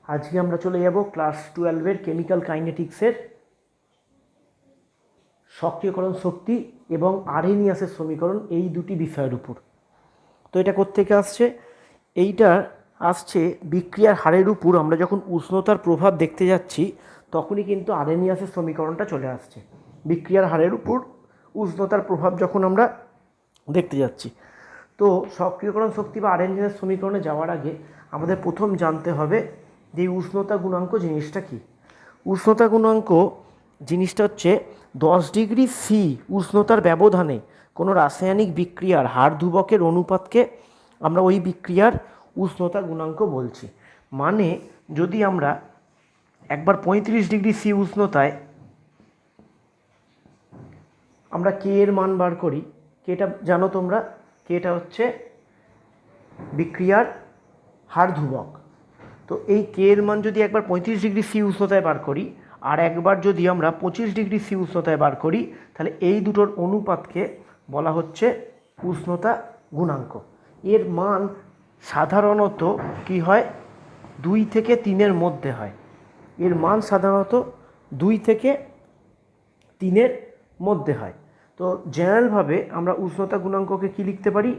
আজকে আমরা চলে যাব ক্লাস 12-এর কেমিক্যাল কাইনেটিক্সের সক্রিয়করণ শক্তি এবং আরহেনিয়াসের সমীকরণ এই দুটি বিষয়ের উপর। তো এটা কোত্থেকে আসছে? এইটা আসছে বিক্রিয়ার হারের উপর আমরা যখন উষ্ণতার প্রভাব দেখতে যাচ্ছি তখনই কিন্তু আরহেনিয়াসের সমীকরণটা চলে আসছে। বিক্রিয়ার হারের উপর উষ্ণতার প্রভাব যখন আমরা দেখতে যাচ্ছি, তো সক্রিয়করণ শক্তি বা আরহেনিয়াসের সমীকরণে যাওয়ার আগে আমাদের প্রথম জানতে হবে যে উষ্ণতা গুণাঙ্ক জিনিসটা কি। উষ্ণতা গুণাঙ্ক জিনিসটা হচ্ছে 10 ডিগ্রি সি উষ্ণতার ব্যবধানে কোনো রাসায়নিক বিক্রিয়ার হার ধ্রুবকের অনুপাতকে আমরা ওই বিক্রিয়ার উষ্ণতা গুণাঙ্ক বলছি। মানে যদি আমরা একবার 35 ডিগ্রি সি উষ্ণতায় আমরা কে এর মান বার করি, কেটা জানো তোমরা, কেটা হচ্ছে বিক্রিয়ার হার ধ্রুবক। তো এই কে এর মান যদি একবার 35 ডিগ্রি সি উষ্ণতায় বার করি আর একবার যদি আমরা 25 ডিগ্রি সি উষ্ণতায় বার করি, তাহলে এই দুটোর অনুপাতকে বলা হচ্ছে উষ্ণতা গুণাঙ্ক। এর মান সাধারণত কি হয়, 2 থেকে 3-এর মধ্যে হয়। এর মান সাধারণত 2 থেকে 3-এর মধ্যে হয়। তো জেনারেলভাবে আমরা উষ্ণতা গুণাঙ্ককে কি লিখতে পারি,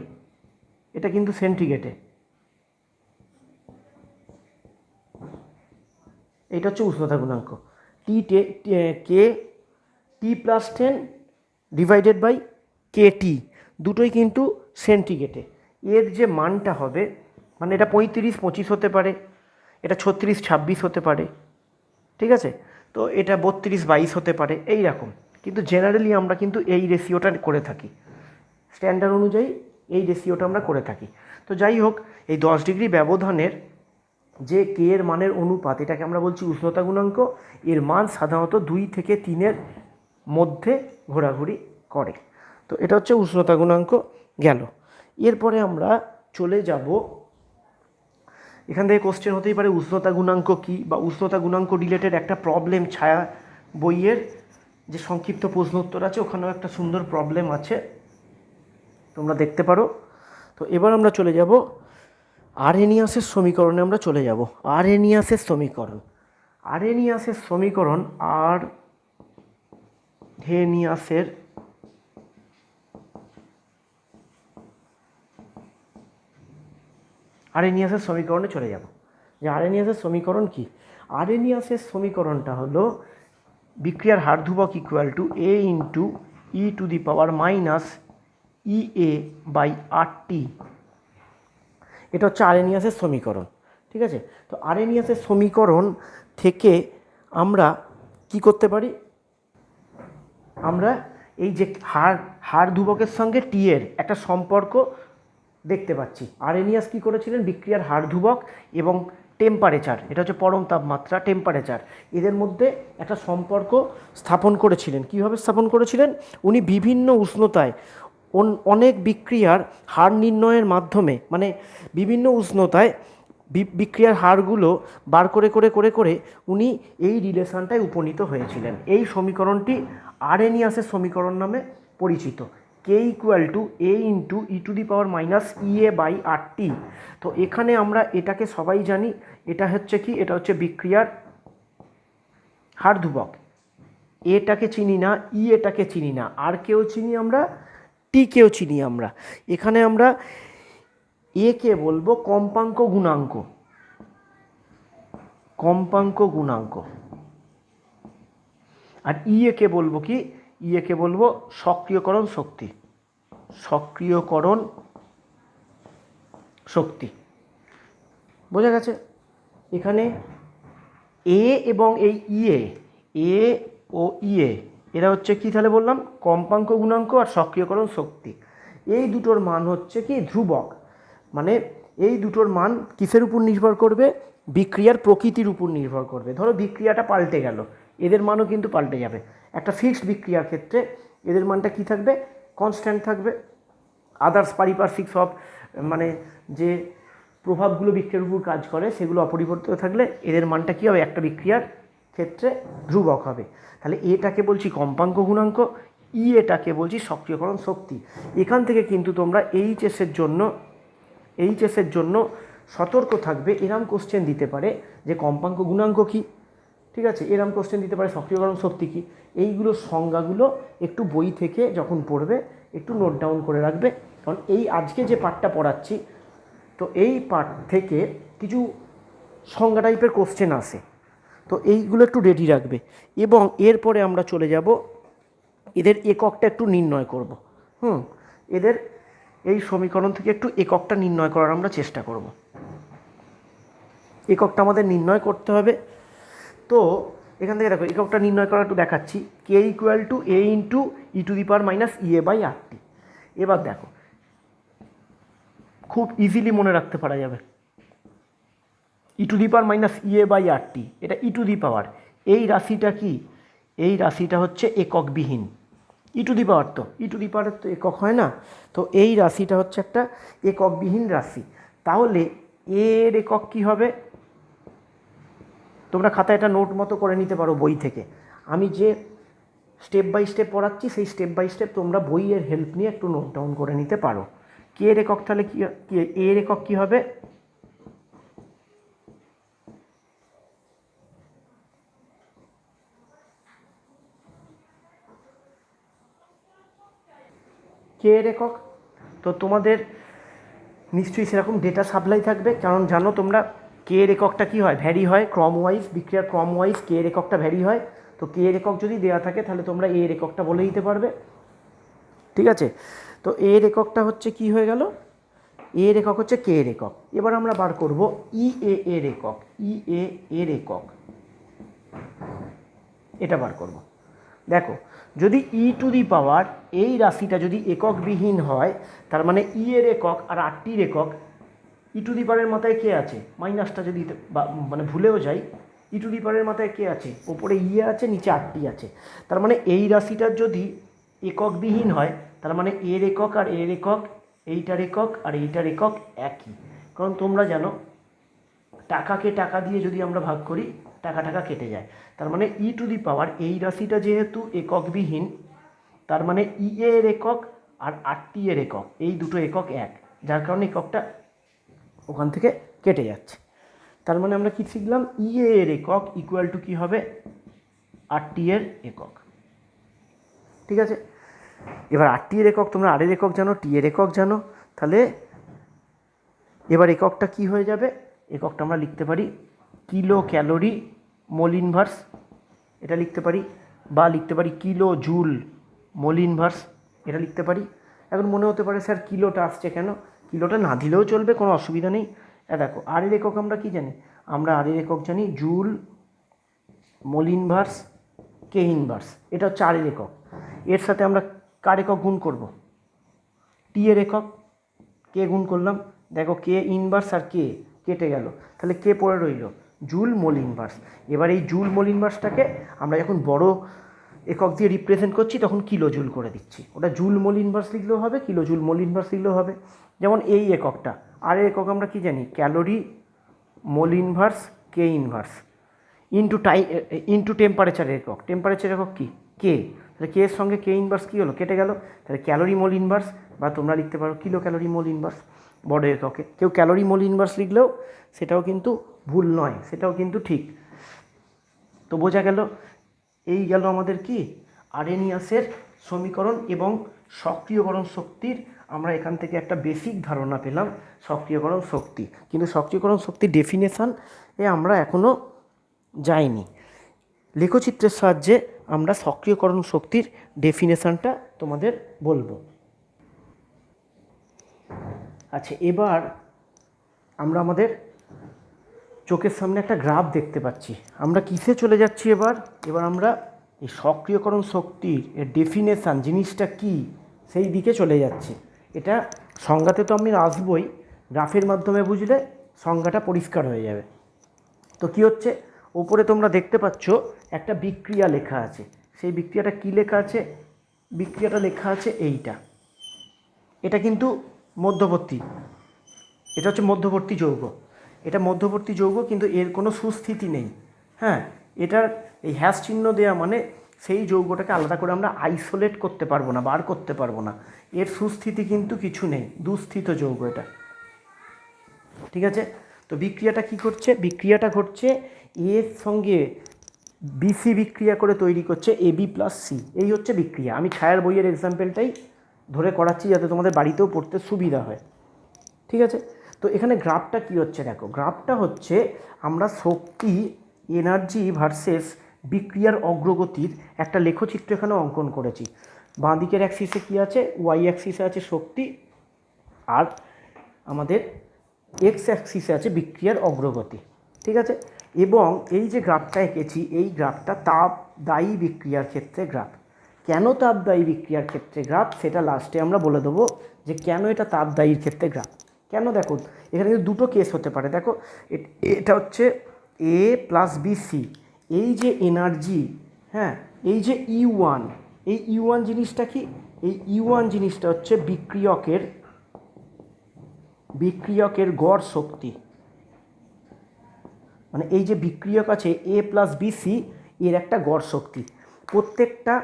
এটা কিন্তু সেন্টিগ্রেডে, এটা হচ্ছে উষ্ণতা গুণাঙ্ক কে টি প্লাস 10 ডিভাইডেড বাই কে টি, দুটোই কিন্তু সেন্টিগ্রেডে। এর যে মানটা হবে, মানে এটা 35-25 হতে পারে, এটা 36-26 হতে পারে, ঠিক আছে, তো এটা 32-22 হতে পারে, এই রকম। কিন্তু জেনারেলি আমরা কিন্তু এই রেশিওটা করে থাকি, স্ট্যান্ডার্ড অনুযায়ী এই রেশিওটা আমরা করে থাকি। তো যাই হোক, এই 10 ডিগ্রি ব্যবধানের যে কে এর মানের অনুপাত, এটাকে আমরা বলছি উষ্ণতা গুণাঙ্ক। এর মান সাধারণত 2 থেকে 3-এর মধ্যে ঘোরাঘুরি করে। তো এটা হচ্ছে উষ্ণতা গুণাঙ্ক গেল। এরপরে আমরা চলে যাব, এখান থেকে কোশ্চেন হতেই পারে উষ্ণতা গুণাঙ্ক কী, বা উষ্ণতা গুণাঙ্ক রিলেটেড একটা প্রবলেম ছায়া বইয়ের যে সংক্ষিপ্ত প্রশ্ন উত্তর আছে, ওখানেও একটা সুন্দর প্রবলেম আছে, তোমরা দেখতে পারো। তো এবার আমরা চলে যাব আরহেনিয়াসের সমীকরণে। আমরা চলে যাব আরহেনিয়াসের সমীকরণ। আরহেনিয়াসের সমীকরণ আরহেনিয়াসের সমীকরণে চলে যাব। যে আরহেনিয়াসের সমীকরণ কি? আরহেনিয়াসের সমীকরণটা হলো বিক্রিয়ার হার ধ্রুবক equal to A into e to the power minus E A by R T. এটা হচ্ছে আরহেনিয়াসের সমীকরণ, ঠিক আছে। তো আরহেনিয়াসের সমীকরণ থেকে আমরা কি করতে পারি, আমরা এই যে হার ধ্রুবকের সঙ্গে টি এর একটা সম্পর্ক দেখতে পাচ্ছি। আরহেনিয়াস কী করেছিলেন, বিক্রিয়ার হার ধ্রুবক এবং টেম্পারেচার, এটা হচ্ছে পরম তাপমাত্রা, টেম্পারেচার, এদের মধ্যে একটা সম্পর্ক স্থাপন করেছিলেন। কীভাবে স্থাপন করেছিলেন? উনি বিভিন্ন উষ্ণতায় অনেক বিক্রিয়ার হার নির্ণয়ের মাধ্যমে, মানে বিভিন্ন উষ্ণতায় বিক্রিয়ার হারগুলো বার করে করে করে করে উনি এই রিলেশনটায় উপনীত হয়েছিলেন। এই সমীকরণটি আরহেনিয়াসের সমীকরণ নামে পরিচিত। K equal to A into e to the power minus E A by R T. তো এখানে আমরা এটাকে সবাই জানি, এটা হচ্ছে কি, এটা হচ্ছে বিক্রিয়ার হার ধ্রুবক। এটাকে চিনি না, ই এটাকে চিনি না, আর কেউ চিনি আমরা, টি কেও চিনি আমরা। এখানে আমরা এ কে বলবো কম্পাঙ্ক গুণাঙ্ক, আর ই এ কে বলবো কি, ই এ কে বলবো সক্রিয়করণ শক্তি। বোঝা গেছে? এখানে এ এবং এই এ ও ইএ এরা হচ্ছে কি, তাহলে বললাম কম্পাঙ্ক গুণাঙ্ক আর সক্রিয়করণ শক্তি। এই দুটোর মান হচ্ছে কি ধ্রুবক। মানে এই দুটোর মান কিসের উপর নির্ভর করবে? বিক্রিয়ার প্রকৃতির উপর নির্ভর করবে। ধরো বিক্রিয়াটা পাল্টে গেল, এদের মানও কিন্তু পাল্টে যাবে। একটা ফিক্সড বিক্রিয়ার ক্ষেত্রে এদের মানটা কি থাকবে, কনস্ট্যান্ট থাকবে। আদার্স পারিপার্শ্বিক সব মানে যে প্রভাবগুলো বিক্রিয়ার উপর কাজ করে সেগুলো অপরিবর্তিত থাকলে এদের মানটা কী হবে, একটা বিক্রিয়ার ক্ষেত্রে ধ্রুবক হবে। তাহলে এটাকে বলছি কম্পাঙ্ক গুণাঙ্ক, ই এটাকে বলছি সক্রিয়করণ শক্তি। এখান থেকে কিন্তু তোমরা এইচএসের জন্য সতর্ক থাকবে, এরম কোশ্চেন দিতে পারে যে কম্পাঙ্ক গুণাঙ্ক কী, ঠিক আছে, এরম কোশ্চেন দিতে পারে সক্রিয়করণ শক্তি কী। এইগুলো সংজ্ঞাগুলো একটু বই থেকে যখন পড়বে একটু নোট ডাউন করে রাখবে, কারণ এই আজকে যে পার্টটা পড়াচ্ছি তো এই পার্ট থেকে কিছু সংজ্ঞা টাইপের কোশ্চেন আসে, তো এইগুলো একটু রেডি রাখবে। এবং এরপরে আমরা চলে যাব এদের এককটা একটু নির্ণয় করব। এদের এই সমীকরণ থেকে একটু এককটা নির্ণয় করার আমরা চেষ্টা করব। এককটা আমাদের নির্ণয় করতে হবে। তো এখান থেকে দেখো এককটা নির্ণয় করা একটু দেখাচ্ছি, K equal to A into e to the power minus E A by R T. এবার দেখো খুব ইজিলি মনে রাখতে পারা যাবে, e to the power minus E A by R T, এটা ই টু দি পাওয়ার। এই রাশিটা কি, এই রাশিটা হচ্ছে এককবিহীন। ই টু দি পাওয়ার, তো ই টু দি পাওয়ারের তো একক হয় না, তো এই রাশিটা হচ্ছে একটা এককবিহীন রাশি। তাহলে এর একক কী হবে, তোমরা খাতায় এটা নোট মতো করে নিতে পারো বই থেকে। আমি যে স্টেপ বাই স্টেপ পড়াচ্ছি সেই স্টেপ বাই স্টেপ তোমরা বইয়ের হেল্প নিয়ে একটু নোট ডাউন করে নিতে পারো। কে এর একক তাহলে কী, এর একক কী হবে, কে এর একক, তো তোমাদের নিশ্চয়ই সেরকম ডেটা সাপ্লাই থাকবে, কারণ জানো তোমরা কে এর এককটা কী হয়, ভ্যারি হয় ক্রম ওয়াইজ, বিক্রিয়ার ক্রম ওয়াইজ কে এর এককটা ভ্যারি হয়। তো কে এর একক যদি দেওয়া থাকে তাহলে তোমরা এর এককটা বলে দিতে পারবে, ঠিক আছে। তো এর এককটা হচ্ছে কি হয়ে গেল, এর একক হচ্ছে কে এর একক। এবার আমরা বার করব ই এর একক, ই এর একক, এটা বার করব। দেখো যদি ই টু দি পাওয়ার এই রাশিটা যদি এককবিহীন হয়, তার মানে ই এর একক আর আর টির একক, ই টু দি পাওয়ারের মাথায় কে আছে, মাইনাসটা যদি মানে ভুলেও যাই, ই টু দি পাওয়ারের মাথায় কে আছে, ওপরে ই আছে নিচে আর টি আছে, তার মানে এই রাশিটার যদি এককবিহীন হয় তার মানে এর একক আর এর একক, এইটার একক আর এইটার একক একই। কারণ তোমরা জানো টাকাকে টাকা দিয়ে যদি আমরা ভাগ করি টাকা টাকা কেটে যায়, তার মানে ই টু দি পাওয়ার এই রাশিটা যেহেতু এককবিহীন, তার মানে ই এর একক আর আর টি এর একক এই দুটো একক এক, যার কারণে এককটা ওখান থেকে কেটে যাচ্ছে। তার মানে আমরা কি শিখলাম, ই এর একক ইকুয়াল টু কী হবে, আর টি এর একক, ঠিক আছে। এবার আর টি এর একক তোমরা আর এর একক জানো, টি এর একক জানো, তাহলে এবার এককটা কি হয়ে যাবে, এককটা আমরা লিখতে পারি কিলো ক্যালোরি মোল ইনভার্স, এটা লিখতে পারি, বা লিখতে পারি কিলো জুল মোল ইনভার্স, এটা লিখতে পারি। এখন মনে হতে পারে স্যার কিলোটা আসছে কেন, কিলোটা না দিলেও চলবে, কোনো অসুবিধা নেই। দেখো আর এর একক আমরা কি জানি, আমরা আর এর একক জানি joule mole inverse K inverse, এটা হচ্ছে আর এর একক। এর সাথে আমরা কার একক গুণ করব, টি এর একক, কে গুণ করলাম, দেখো কে ইনভার্স আর কে কেটে গেল, তাহলে কে পড়ে রইল, জুল মোল ইনভার্স। এবার এই জুল মোল ইনভার্সটাকে আমরা যখন বড় একক দিয়ে রিপ্রেজেন্ট করছি তখন কিলো জুল করে দিচ্ছি, ওটা জুল মোল ইনভার্স লিখলেও হবে, কিলো জুল মোল ইনভার্স লিখলেও হবে। যেমন এই এককটা আর এর একক আমরা কি জানি, calorie mole inverse K inverse into টেম্পারেচারের একক, টেম্পারেচার একক কি কে, তাহলে কে এর সঙ্গে কে ইনভার্স কী হলো, কেটে গেল, তাহলে ক্যালোরি মোল ইনভার্স, বা তোমরা লিখতে পারো কিলো ক্যালোরি মোল ইনভার্স বড় এককে। কেউ ক্যালোরি মোল ইনভার্স লিখলেও সেটাও কিন্তু ভুল নয়, সেটাও কিন্তু ঠিক। তো বোঝা গেল, এই গেল আমাদের কি আরেনিয়াসের সমীকরণ এবং সক্রিয়করণ শক্তির আমরা এখান থেকে একটা বেসিক ধারণা পেলাম সক্রিয়করণ শক্তি। কিন্তু সক্রিয়করণ শক্তির ডেফিনেশান আমরা এখনও যাইনি। লেখচিত্রের সাহায্যে আমরা সক্রিয়করণ শক্তির ডেফিনেশানটা তোমাদের বলবো। আচ্ছা, এবার আমরা আমাদের চোখের সামনে একটা গ্রাফ দেখতে পাচ্ছি, আমরা কিসে চলে যাচ্ছি এবার, আমরা এই সক্রিয়করণ শক্তির এর ডেফিনেশান জিনিসটা কি সেই দিকে চলে যাচ্ছি। এটা সংজ্ঞাতে তো আমি আসবই, গ্রাফের মাধ্যমে বুঝলে সংজ্ঞাটা পরিষ্কার হয়ে যাবে। তো কি হচ্ছে, ওপরে তোমরা দেখতে পাচ্ছ একটা বিক্রিয়া লেখা আছে, সেই বিক্রিয়াটা কি লেখা আছে, বিক্রিয়াটা লেখা আছে এইটা, এটা কিন্তু মধ্যবর্তী, এটা হচ্ছে মধ্যবর্তী যৌগ, এটা মধ্যবর্তী যৌগ কিন্তু এর কোনো সুস্থিতি নেই। হ্যাঁ, এটার এই হ্যাশ চিহ্ন দেওয়া মানে সেই যৌগটাকে আলাদা করে আমরা আইসোলেট করতে পারবো না, বার করতে পারবো না, এর সুস্থিতি কিন্তু কিছু নেই, দুস্থিত যৌগ এটা। ঠিক আছে, তো বিক্রিয়াটা কি করছে, বিক্রিয়াটা ঘটছে এর সঙ্গে বিসি বিক্রিয়া করে তৈরি করছে এবি প্লাস সি, এই হচ্ছে বিক্রিয়া। আমি ছায়ার বইয়ের এক্সাম্পলটাই ধরে করাচ্ছি যাতে তোমাদের বাড়িতেও পড়তে সুবিধা হয়। ঠিক আছে, তো এখানে গ্রাফটা কি হচ্ছে দেখো, গ্রাফটা হচ্ছে আমরা শক্তি এনার্জি ভার্সেস বিক্রিয়ার অগ্রগতির একটা লেখচিত্র এখানে অঙ্কন করেছি। বাঁ দিকের অ্যাক্সিসে কী আছে, ওয়াই অ্যাক্সিসে আছে শক্তি, আর আমাদের এক্স অ্যাক্সিসে আছে বিক্রিয়ার অগ্রগতি। ঠিক আছে, এবং এই যে গ্রাফটা এঁকেছি এই গ্রাফটা তাপদায়ী বিক্রিয়ার ক্ষেত্রে গ্রাফ। কেন তাপদায়ী বিক্রিয়ার ক্ষেত্রে গ্রাফ সেটা লাস্টে আমরা বলে দেবো যে কেন এটা তাপদায়ীর ক্ষেত্রে গ্রাফ। কেন দেখো এখানে কিন্তু দুটো কেস হতে পারে। দেখো এটা হচ্ছে এ প্লাস বিসি, এই যে এনার্জি, হ্যাঁ, এই যে E1, এই E1 জিনিসটা কি, এই E1 জিনিসটা হচ্ছে বিক্রিয়কের গড় শক্তি। মানে এই যে বিক্রিয়ক আছে এ প্লাস বিসি, এর একটা গড় শক্তি। প্রত্যেকটা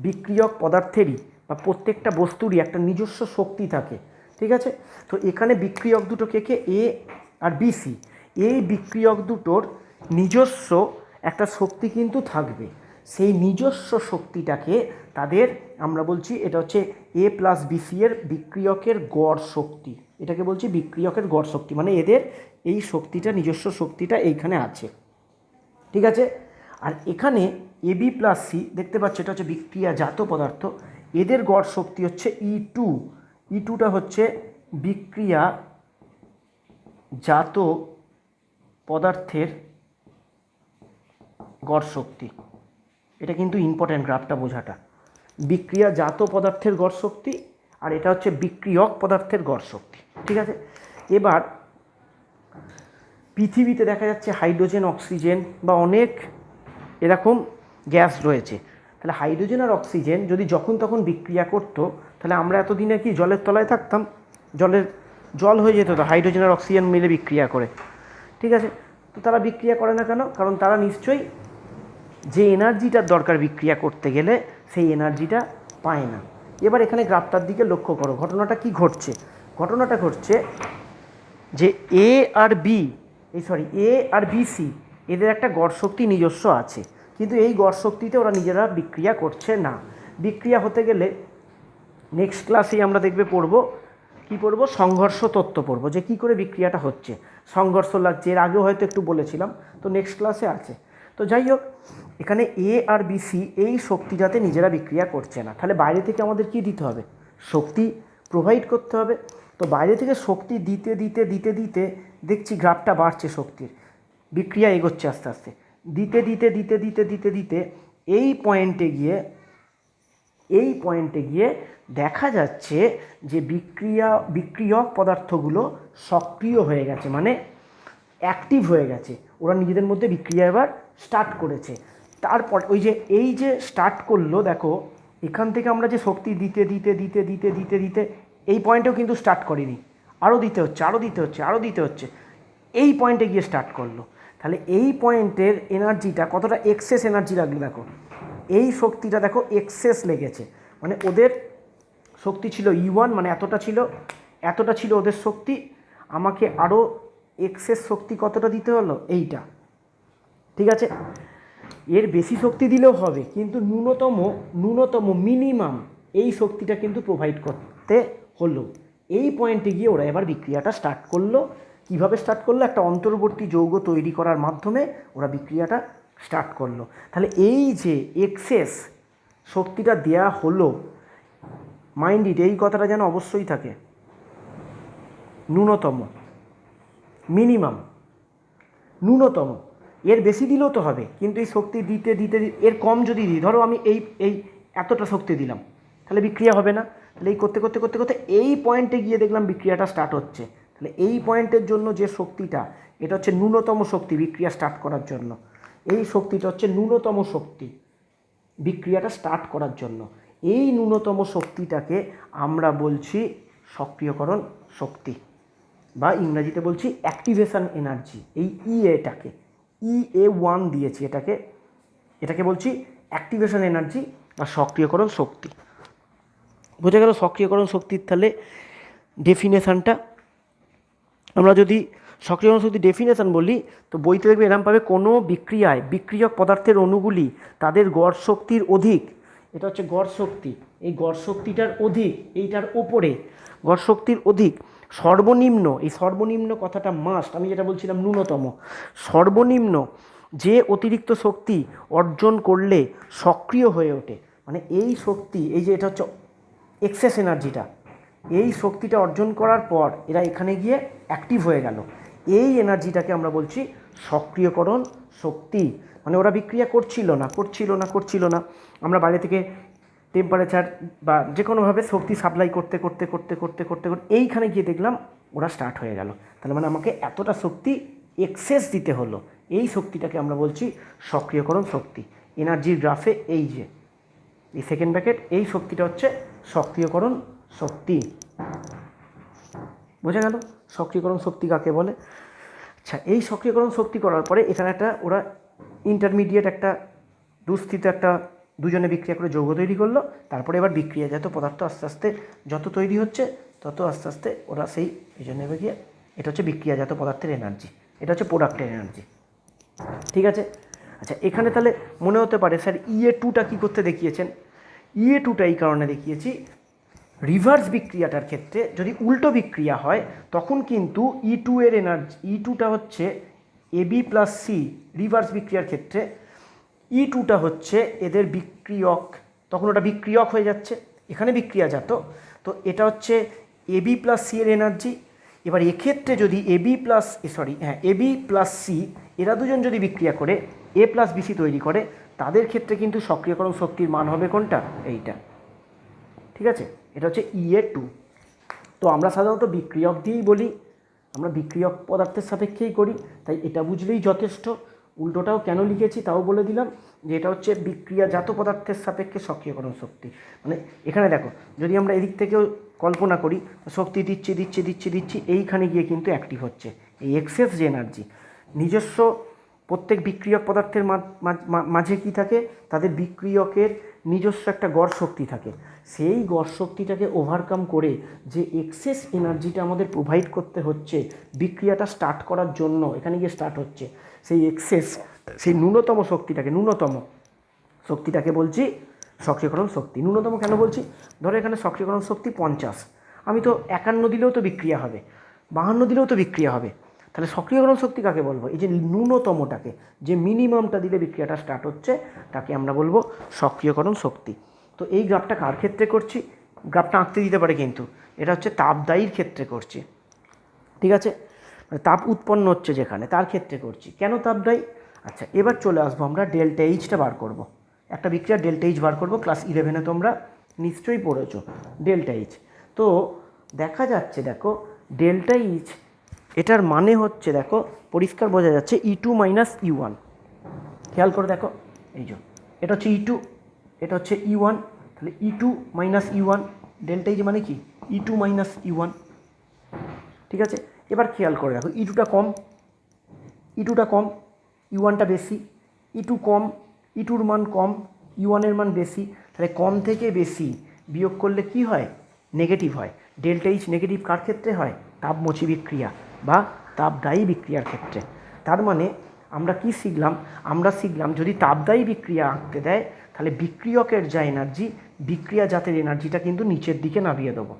বিক্রিয়ক পদার্থেরই বা প্রত্যেকটা বস্তুরই একটা নিজস্ব শক্তি থাকে। ঠিক আছে, তো এখানে বিক্রিয়ক দুটো কে এ আর বিসি, এই বিক্রিয়ক দুটোর নিজস্ব একটা শক্তি কিন্তু থাকবে। সেই নিজস্ব শক্তিটাকে তাদের আমরা বলছি এটা হচ্ছে এ প্লাস বিসি এর বিক্রিয়কের গড় শক্তি। এটাকে বলছি বিক্রিয়কের গড় শক্তি, মানে এদের এই শক্তিটা, নিজস্ব শক্তিটা এইখানে আছে। ঠিক আছে, আর এখানে এবি প্লাস সি দেখতে পাচ্ছ, এটা হচ্ছে বিক্রিয়াজাত পদার্থ, এদের গড় শক্তি হচ্ছে E2। E2টা হচ্ছে বিক্রিয়াজাত পদার্থের গড় শক্তি। এটা কিন্তু ইম্পর্ট্যান্ট গ্রাফটা বোঝাটা, বিক্রিয়াজাত পদার্থের গড় শক্তি আর এটা হচ্ছে বিক্রিয়ক পদার্থের গড় শক্তি। ঠিক আছে, এবার পৃথিবীতে দেখা যাচ্ছে হাইড্রোজেন, অক্সিজেন বা অনেক এরকম গ্যাস রয়েছে। তাহলে হাইড্রোজেন আর অক্সিজেন যদি যখন তখন বিক্রিয়া করতো, তাহলে আমরা এতদিনে কি জলের তলায় থাকতাম, জল হয়ে যেত তো হাইড্রোজেন আর অক্সিজেন মিলে বিক্রিয়া করে। ঠিক আছে, তো তারা বিক্রিয়া করে না কেন, কারণ তারা নিশ্চয়ই যে এনার্জিটার দরকার বিক্রিয়া করতে গেলে সেই এনার্জিটা পায় না। এবার এখানে গ্রাফটার দিকে লক্ষ্য করো, ঘটনাটা কি ঘটছে, ঘটনাটা ঘটছে যে এ আর বিসি এদের একটা গড় শক্তি নিজস্ব আছে, কিন্তু এই গড় শক্তিতে ওরা নিজেরা বিক্রিয়া করছে না। বিক্রিয়া হতে গেলে নেক্সট ক্লাসেই আমরা দেখবে পড়বো, কী পড়বো, সংঘর্ষ তত্ত্ব পড়বো, যে কী করে বিক্রিয়াটা হচ্ছে, সংঘর্ষ লাগছে, এর আগেও হয়তো একটু বলেছিলাম, তো নেক্সট ক্লাসে আছে। তো যাই হোক, এখানে এ আর বিসি এই শক্তিটাতে নিজেরা বিক্রিয়া করছে না, তাহলে বাইরে থেকে আমাদের কি দিতে হবে, শক্তি প্রোভাইড করতে হবে। তো বাইরে থেকে শক্তি দিতে দিতে দিতে দিতে দেখছি গ্রাফটা বাড়ছে, শক্তির বিক্রিয়া এগোচ্ছে আস্তে আস্তে, দিতে দিতে দিতে দিতে দিতে দিতে এই পয়েন্টে গিয়ে দেখা যাচ্ছে যে বিক্রিয়ক পদার্থগুলো সক্রিয় হয়ে গেছে, মানে অ্যাক্টিভ হয়ে গেছে, ওরা নিজেদের মধ্যে বিক্রিয়া এবার স্টার্ট করেছে। তারপর ওই যে এই যে স্টার্ট করলো, দেখো এখান থেকে আমরা যে শক্তি দিতে দিতে দিতে দিতে দিতে দিতে এই পয়েন্টেও কিন্তু স্টার্ট করিনি, আরও দিতে হচ্ছে, আরও দিতে হচ্ছে, আরও দিতে হচ্ছে, এই পয়েন্টে গিয়ে স্টার্ট করলো। তাহলে এই পয়েন্টের এনার্জিটা কতটা এক্সেস এনার্জি লাগলো, দেখো এই শক্তিটা দেখো এক্সেস লেগেছে, মানে ওদের শক্তি ছিল E1, মানে এতটা ছিল ওদের শক্তি, আমাকে আরও এক্সেস শক্তি কতটা দিতে হলো, এইটা। ঠিক আছে, এর বেশি শক্তি দিলেও হবে, কিন্তু ন্যূনতম মিনিমাম এই শক্তিটা কিন্তু প্রোভাইড করতে হলো। এই পয়েন্টে গিয়ে ওরা এবার বিক্রিয়াটা স্টার্ট করলো। কীভাবে স্টার্ট করলো, একটা অন্তর্বর্তী যৌগ তৈরি করার মাধ্যমে ওরা বিক্রিয়াটা স্টার্ট করলো। তাহলে এই যে এক্সেস শক্তিটা দেয়া হলো, মাইন্ড ইট, এই কথাটা যেন অবশ্যই থাকে, ন্যূনতম, মিনিমাম, ন্যূনতম, এর বেশি দিলেও তো হবে, কিন্তু এই শক্তি দিতে দিতে এর কম যদি দিই, ধরো আমি এই এতটা শক্তি দিলাম, তাহলে বিক্রিয়া হবে না। তাহলে এই করতে করতে করতে করতে এই পয়েন্টে গিয়ে দেখলাম বিক্রিয়াটা স্টার্ট হচ্ছে। তাহলে এই পয়েন্টের জন্য যে শক্তিটা, এটা হচ্ছে ন্যূনতম শক্তি বিক্রিয়া স্টার্ট করার জন্য, এই শক্তিটা হচ্ছে ন্যূনতম শক্তি বিক্রিয়াটা স্টার্ট করার জন্য। এই ন্যূনতম শক্তিটাকে আমরা বলছি সক্রিয়করণ শক্তি, বা ইংরেজিতে বলছি অ্যাক্টিভেশন এনার্জি। এই এটাকে EA1 দিয়েছি, এটাকে বলছি অ্যাক্টিভেশন এনার্জি বা সক্রিয়করণ শক্তি। বোঝা গেল সক্রিয়করণ শক্তির তাহলে ডেফিনেশানটা। আমরা যদি সক্রিয়করণ শক্তি ডেফিনেশন বলি তো বইতে দেখবে এরকম পাবে, কোনো বিক্রিয়ায় বিক্রিয়ক পদার্থের অণুগুলি তাদের গড় শক্তির অধিক, এটা হচ্ছে গড় শক্তি, এই গড় শক্তিটার অধিক, এইটার ওপরে গড় শক্তির অধিক সর্বনিম্ন, এই সর্বনিম্ন কথাটা মাস্ট, আমি যেটা বলছিলাম ন্যূনতম, সর্বনিম্ন যে অতিরিক্ত শক্তি অর্জন করলে সক্রিয় হয়ে ওঠে, মানে এই শক্তি, এই যে এটা হচ্ছে এক্সেস এনার্জিটা, এই শক্তিটা অর্জন করার পর এরা এখানে গিয়ে অ্যাক্টিভ হয়ে গেল, এই এনার্জিটাকে আমরা বলছি সক্রিয়করণ শক্তি। মানে ওরা বিক্রিয়া করছিল না, আমরা বাইরে থেকে টেম্পারেচার বা যে কোনোভাবে শক্তি সাপ্লাই করতে করতে করতে করতে করতে করতে এইখানে গিয়ে দেখলাম ওরা স্টার্ট হয়ে গেল, তাহলে মানে আমাকে এতটা শক্তি এক্সেস দিতে হলো, এই শক্তিটাকে আমরা বলছি সক্রিয়করণ শক্তি। এনার্জির গ্রাফে এই যে এই সেকেন্ড ব্র্যাকেট, এই শক্তিটা হচ্ছে সক্রিয়করণ শক্তি। বোঝা গেল সক্রিয়করণ শক্তি কাকে বলে? আচ্ছা, এই সক্রিয়করণ শক্তি করার পরে এখানে একটা ওরা ইন্টারমিডিয়েট একটা দুস্থিত একটা দুজনে বিক্রিয়া করে যৌগ তৈরি করলো, তারপরে এবার বিক্রিয়াজাত পদার্থ আস্তে আস্তে যত তৈরি হচ্ছে তত আস্তে আস্তে ওরা সেই এই জন্য গিয়ে, এটা হচ্ছে বিক্রিয়াজাত পদার্থের এনার্জি, এটা হচ্ছে প্রোডাক্টের এনার্জি। ঠিক আছে, আচ্ছা এখানে তাহলে মনে হতে পারে স্যার EA2টা কী করতে দেখিয়েছেন? EA2টা এই কারণে দেখিয়েছি, রিভার্স বিক্রিয়াটার ক্ষেত্রে যদি উল্টো বিক্রিয়া হয় তখন কিন্তু E2 এর এনার্জি, E2টা হচ্ছে AB+C, রিভার্স বিক্রিয়ার ক্ষেত্রে E2টা হচ্ছে এদের বিক্রিয়ক, তখন ওটা বিক্রিয়ক হয়ে যাচ্ছে, এখানে বিক্রিয়াজাত, তো এটা হচ্ছে AB+C এর এনার্জি। এবার এক্ষেত্রে যদি AB+C এরা দুজন যদি বিক্রিয়া করে A+BC তৈরি করে, তাদের ক্ষেত্রে কিন্তু সক্রিয়করণ শক্তির মান হবে কোনটা? এইটা। ঠিক আছে, এটা হচ্ছে EA2। তো আমরা সাধারণত বিক্রিয়ক দিয়েই বলি, আমরা বিক্রিয়ক পদার্থের সাপেক্ষেই করি, তাই এটা বুঝলেই যথেষ্ট। উল্টোটাও কেন লিখেছি তাও বলে দিলাম, যে এটা হচ্ছে বিক্রিয়াজাত পদার্থের সাপেক্ষে সক্রিয়করণ শক্তি। মানে এখানে দেখো, যদি আমরা এদিক থেকেও কল্পনা করি, শক্তি দিচ্ছি, এইখানে গিয়ে কিন্তু অ্যাক্টিভ হচ্ছে এই এক্সেস যে এনার্জি। নিজস্ব প্রত্যেক বিক্রিয়ক পদার্থের মাঝে কি থাকে? তাদের বিক্রিয়কের নিজস্ব একটা গড় শক্তি থাকে, সেই গড় শক্তিটাকে ওভারকাম করে যে এক্সেস এনার্জিটা আমাদের প্রোভাইড করতে হচ্ছে বিক্রিয়াটা স্টার্ট করার জন্য, এখানে গিয়ে স্টার্ট হচ্ছে সেই এক্সেস, সেই ন্যূনতম শক্তিটাকে বলছি সক্রিয়করণ শক্তি। ন্যূনতম কেন বলছি? ধরো এখানে সক্রিয়করণ শক্তি 50, আমি তো 51 দিলেও তো বিক্রিয়া হবে, 52 দিলেও তো বিক্রিয়া হবে, তাহলে সক্রিয়করণ শক্তি কাকে বলবো? এই যে ন্যূনতমটাকে, যে মিনিমামটা দিলে বিক্রিয়াটা স্টার্ট হচ্ছে, তাকে আমরা বলবো সক্রিয়করণ শক্তি। তো এই গ্রাফটা কার ক্ষেত্রে করছি? গ্রাফটা আঁকতে দিতে পারে, কিন্তু এটা হচ্ছে তাপদায়ীর ক্ষেত্রে করছি। ঠিক আছে, মানে তাপ উৎপন্ন হচ্ছে যেখানে, তার ক্ষেত্রে করছি। কেন তাপদায়ী? আচ্ছা, এবার চলে আসবো আমরা ডেল্টা এইচটা বার করব। একটা বিক্রিয়ার ডেল্টা এইচ বার করবো, ক্লাস 11-এ তোমরা নিশ্চয়ই পড়েছো ডেল্টা এইচ। তো দেখা যাচ্ছে, দেখো ডেল্টা এইচ, এটার মানে হচ্ছে, দেখো পরিষ্কার বোঝা যাচ্ছে E2 - E1। খেয়াল করে দেখো, এই যে এটা হচ্ছে E2, এটা হচ্ছে E1, তাহলে E2 - E1, ডেল্টা এইচ মানে কি? E2 - E1। ঠিক আছে, এবার খেয়াল করে দেখো, E2টা কম, E1টা বেশি, E2 কম, E2-র মান কম, E1-এর মান বেশি, তাহলে কম থেকে বেশি বিয়োগ করলে কি হয়? নেগেটিভ হয়। ডেল্টা এইচ নেগেটিভ কার ক্ষেত্রে হয়? তাপমোচী বিক্রিয়া বা তাপদায়ী বিক্রিয়ার ক্ষেত্রে। তার মানে আমরা কি শিখলাম? আমরা শিখলাম যদি তাপদায়ী বিক্রিয়া আঁকতে দেয়, তাহলে বিক্রিয়কের যা এনার্জি, বিক্রিয়াজাতের এনার্জিটা কিন্তু নিচের দিকে নামিয়ে দেবো,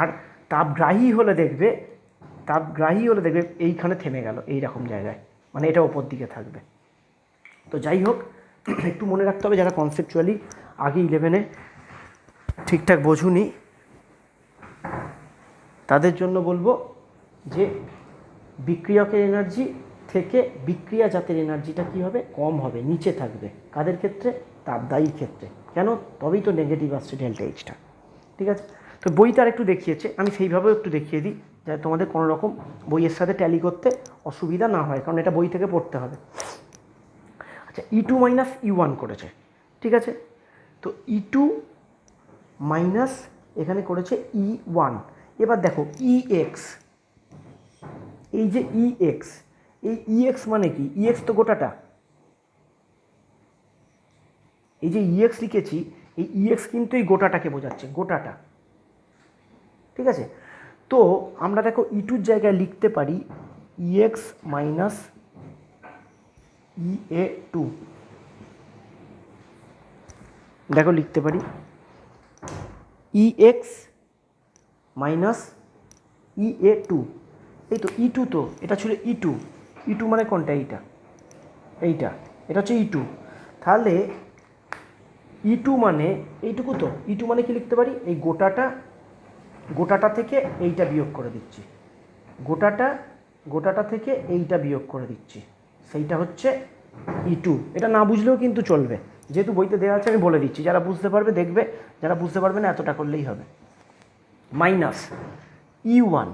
আর তাপগ্রাহী হলে দেখবে এইখানে থেমে গেল, এই রকম জায়গায়, মানে এটা ওপর দিকে থাকবে। তো যাই হোক, একটু মনে রাখতে হবে যারা কনসেপচুয়ালি আগে 11-এ ঠিকঠাক বোঝুনি, তাদের জন্য বলবো যে বিক্রিয়কের এনার্জি থেকে বিক্রিয়াজাতের এনার্জিটা কী হবে? কম হবে, নিচে থাকবে। কাদের ক্ষেত্রে? তাপদায়ীর ক্ষেত্রে। কেন? তবেই তো নেগেটিভ আসছে ডেল্টা এইচটা। ঠিক আছে, তো বইতে আর একটু দেখিয়েছে, আমি সেইভাবেও একটু দেখিয়ে দিই, যাতে তোমাদের কোনো রকম বইয়ের সাথে ট্যালি করতে অসুবিধা না হয়, কারণ এটা বই থেকে পড়তে হবে। আচ্ছা, E2 - E1 করেছে, ঠিক আছে, তো E2 মাইনাস এখানে করেছে E1। এবার দেখো EX, এই যে EX, এই EX মানে কি? EX তো গোটাটা, এই যে EX লিখেছি, এই EX কিন্তু এই গোটাটাকে বোঝাচ্ছে, গোটাটা। ঠিক আছে, তো আমরা দেখো E2-র জায়গায় লিখতে পারি EX মাইনাস EA2। দেখো লিখতে পারি EX মাইনাস EA2, এই তো E2, তো এটা ছিল E2, E2 মানে কোনটা? এইটা এটা হচ্ছে E2। তাহলে E2 মানে এইটুকু, তো E2 মানে কি লিখতে পারি? এই গোটাটা থেকে এইটা বিয়োগ করে দিচ্ছি, গোটাটা থেকে এইটা বিয়োগ করে দিচ্ছি, সেইটা হচ্ছে E2। এটা না বুঝলেও কিন্তু চলবে, যেহেতু বইতে দেওয়া আছে আমি বলে দিচ্ছি, যারা বুঝতে পারবে দেখবে, যারা বুঝতে পারবে না এতটা করলেই হবে। মাইনাস E1,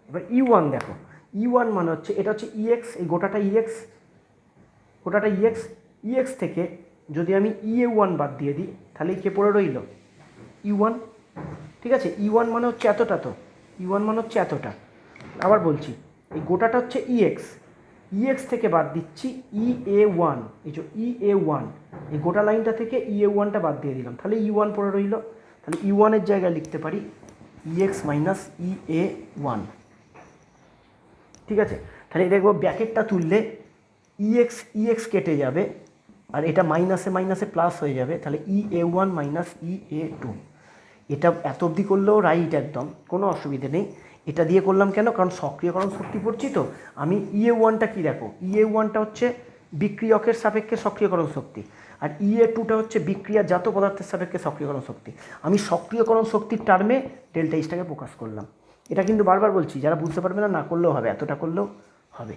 এবার E1 দেখো, E1 মানে হচ্ছে এটা হচ্ছে EX, এই গোটাটা EX থেকে যদি আমি EA1 বাদ দিয়ে দিই তাহলে কে পড়ে রইল? E1। ঠিক আছে, E1 মানে হচ্ছে এতটা, তো E1 মানে হচ্ছে এতটা। আবার বলছি, এই গোটাটা হচ্ছে EX থেকে বাদ দিচ্ছি EA1, এই যে EA1, এই গোটা লাইনটা থেকে EA1টা বাদ দিয়ে দিলাম, তাহলে E1 পড়ে রইল। তাহলে E1 এর জায়গায় লিখতে পারি EX মাইনাস EA1। ঠিক আছে, তাহলে দেখবো ব্র্যাকেটটা তুললে EX কেটে যাবে, আর এটা মাইনাসে মাইনাসে প্লাস হয়ে যাবে, তাহলে EA1 মাইনাস EA2। এটা এত অবধি করলেও রাইট, একদম কোনো অসুবিধে নেই। এটা দিয়ে করলাম কেন? কারণ সক্রিয়করণ শক্তি পড়ছি, তো আমি EA1টা কি দেখো, EA1টা হচ্ছে বিক্রিয়কের সাপেক্ষে সক্রিয়করণ শক্তি, আর EA2টা হচ্ছে বিক্রিয়াজাত পদার্থের সাপেক্ষে সক্রিয়করণ শক্তি। আমি সক্রিয়করণ শক্তির টার্মে ডেল্টা এইচটাকে প্রকাশ করলাম। এটা কিন্তু বারবার বলছি, যারা বুঝতে পারবে না করলেও হবে, এতটা করলেও হবে।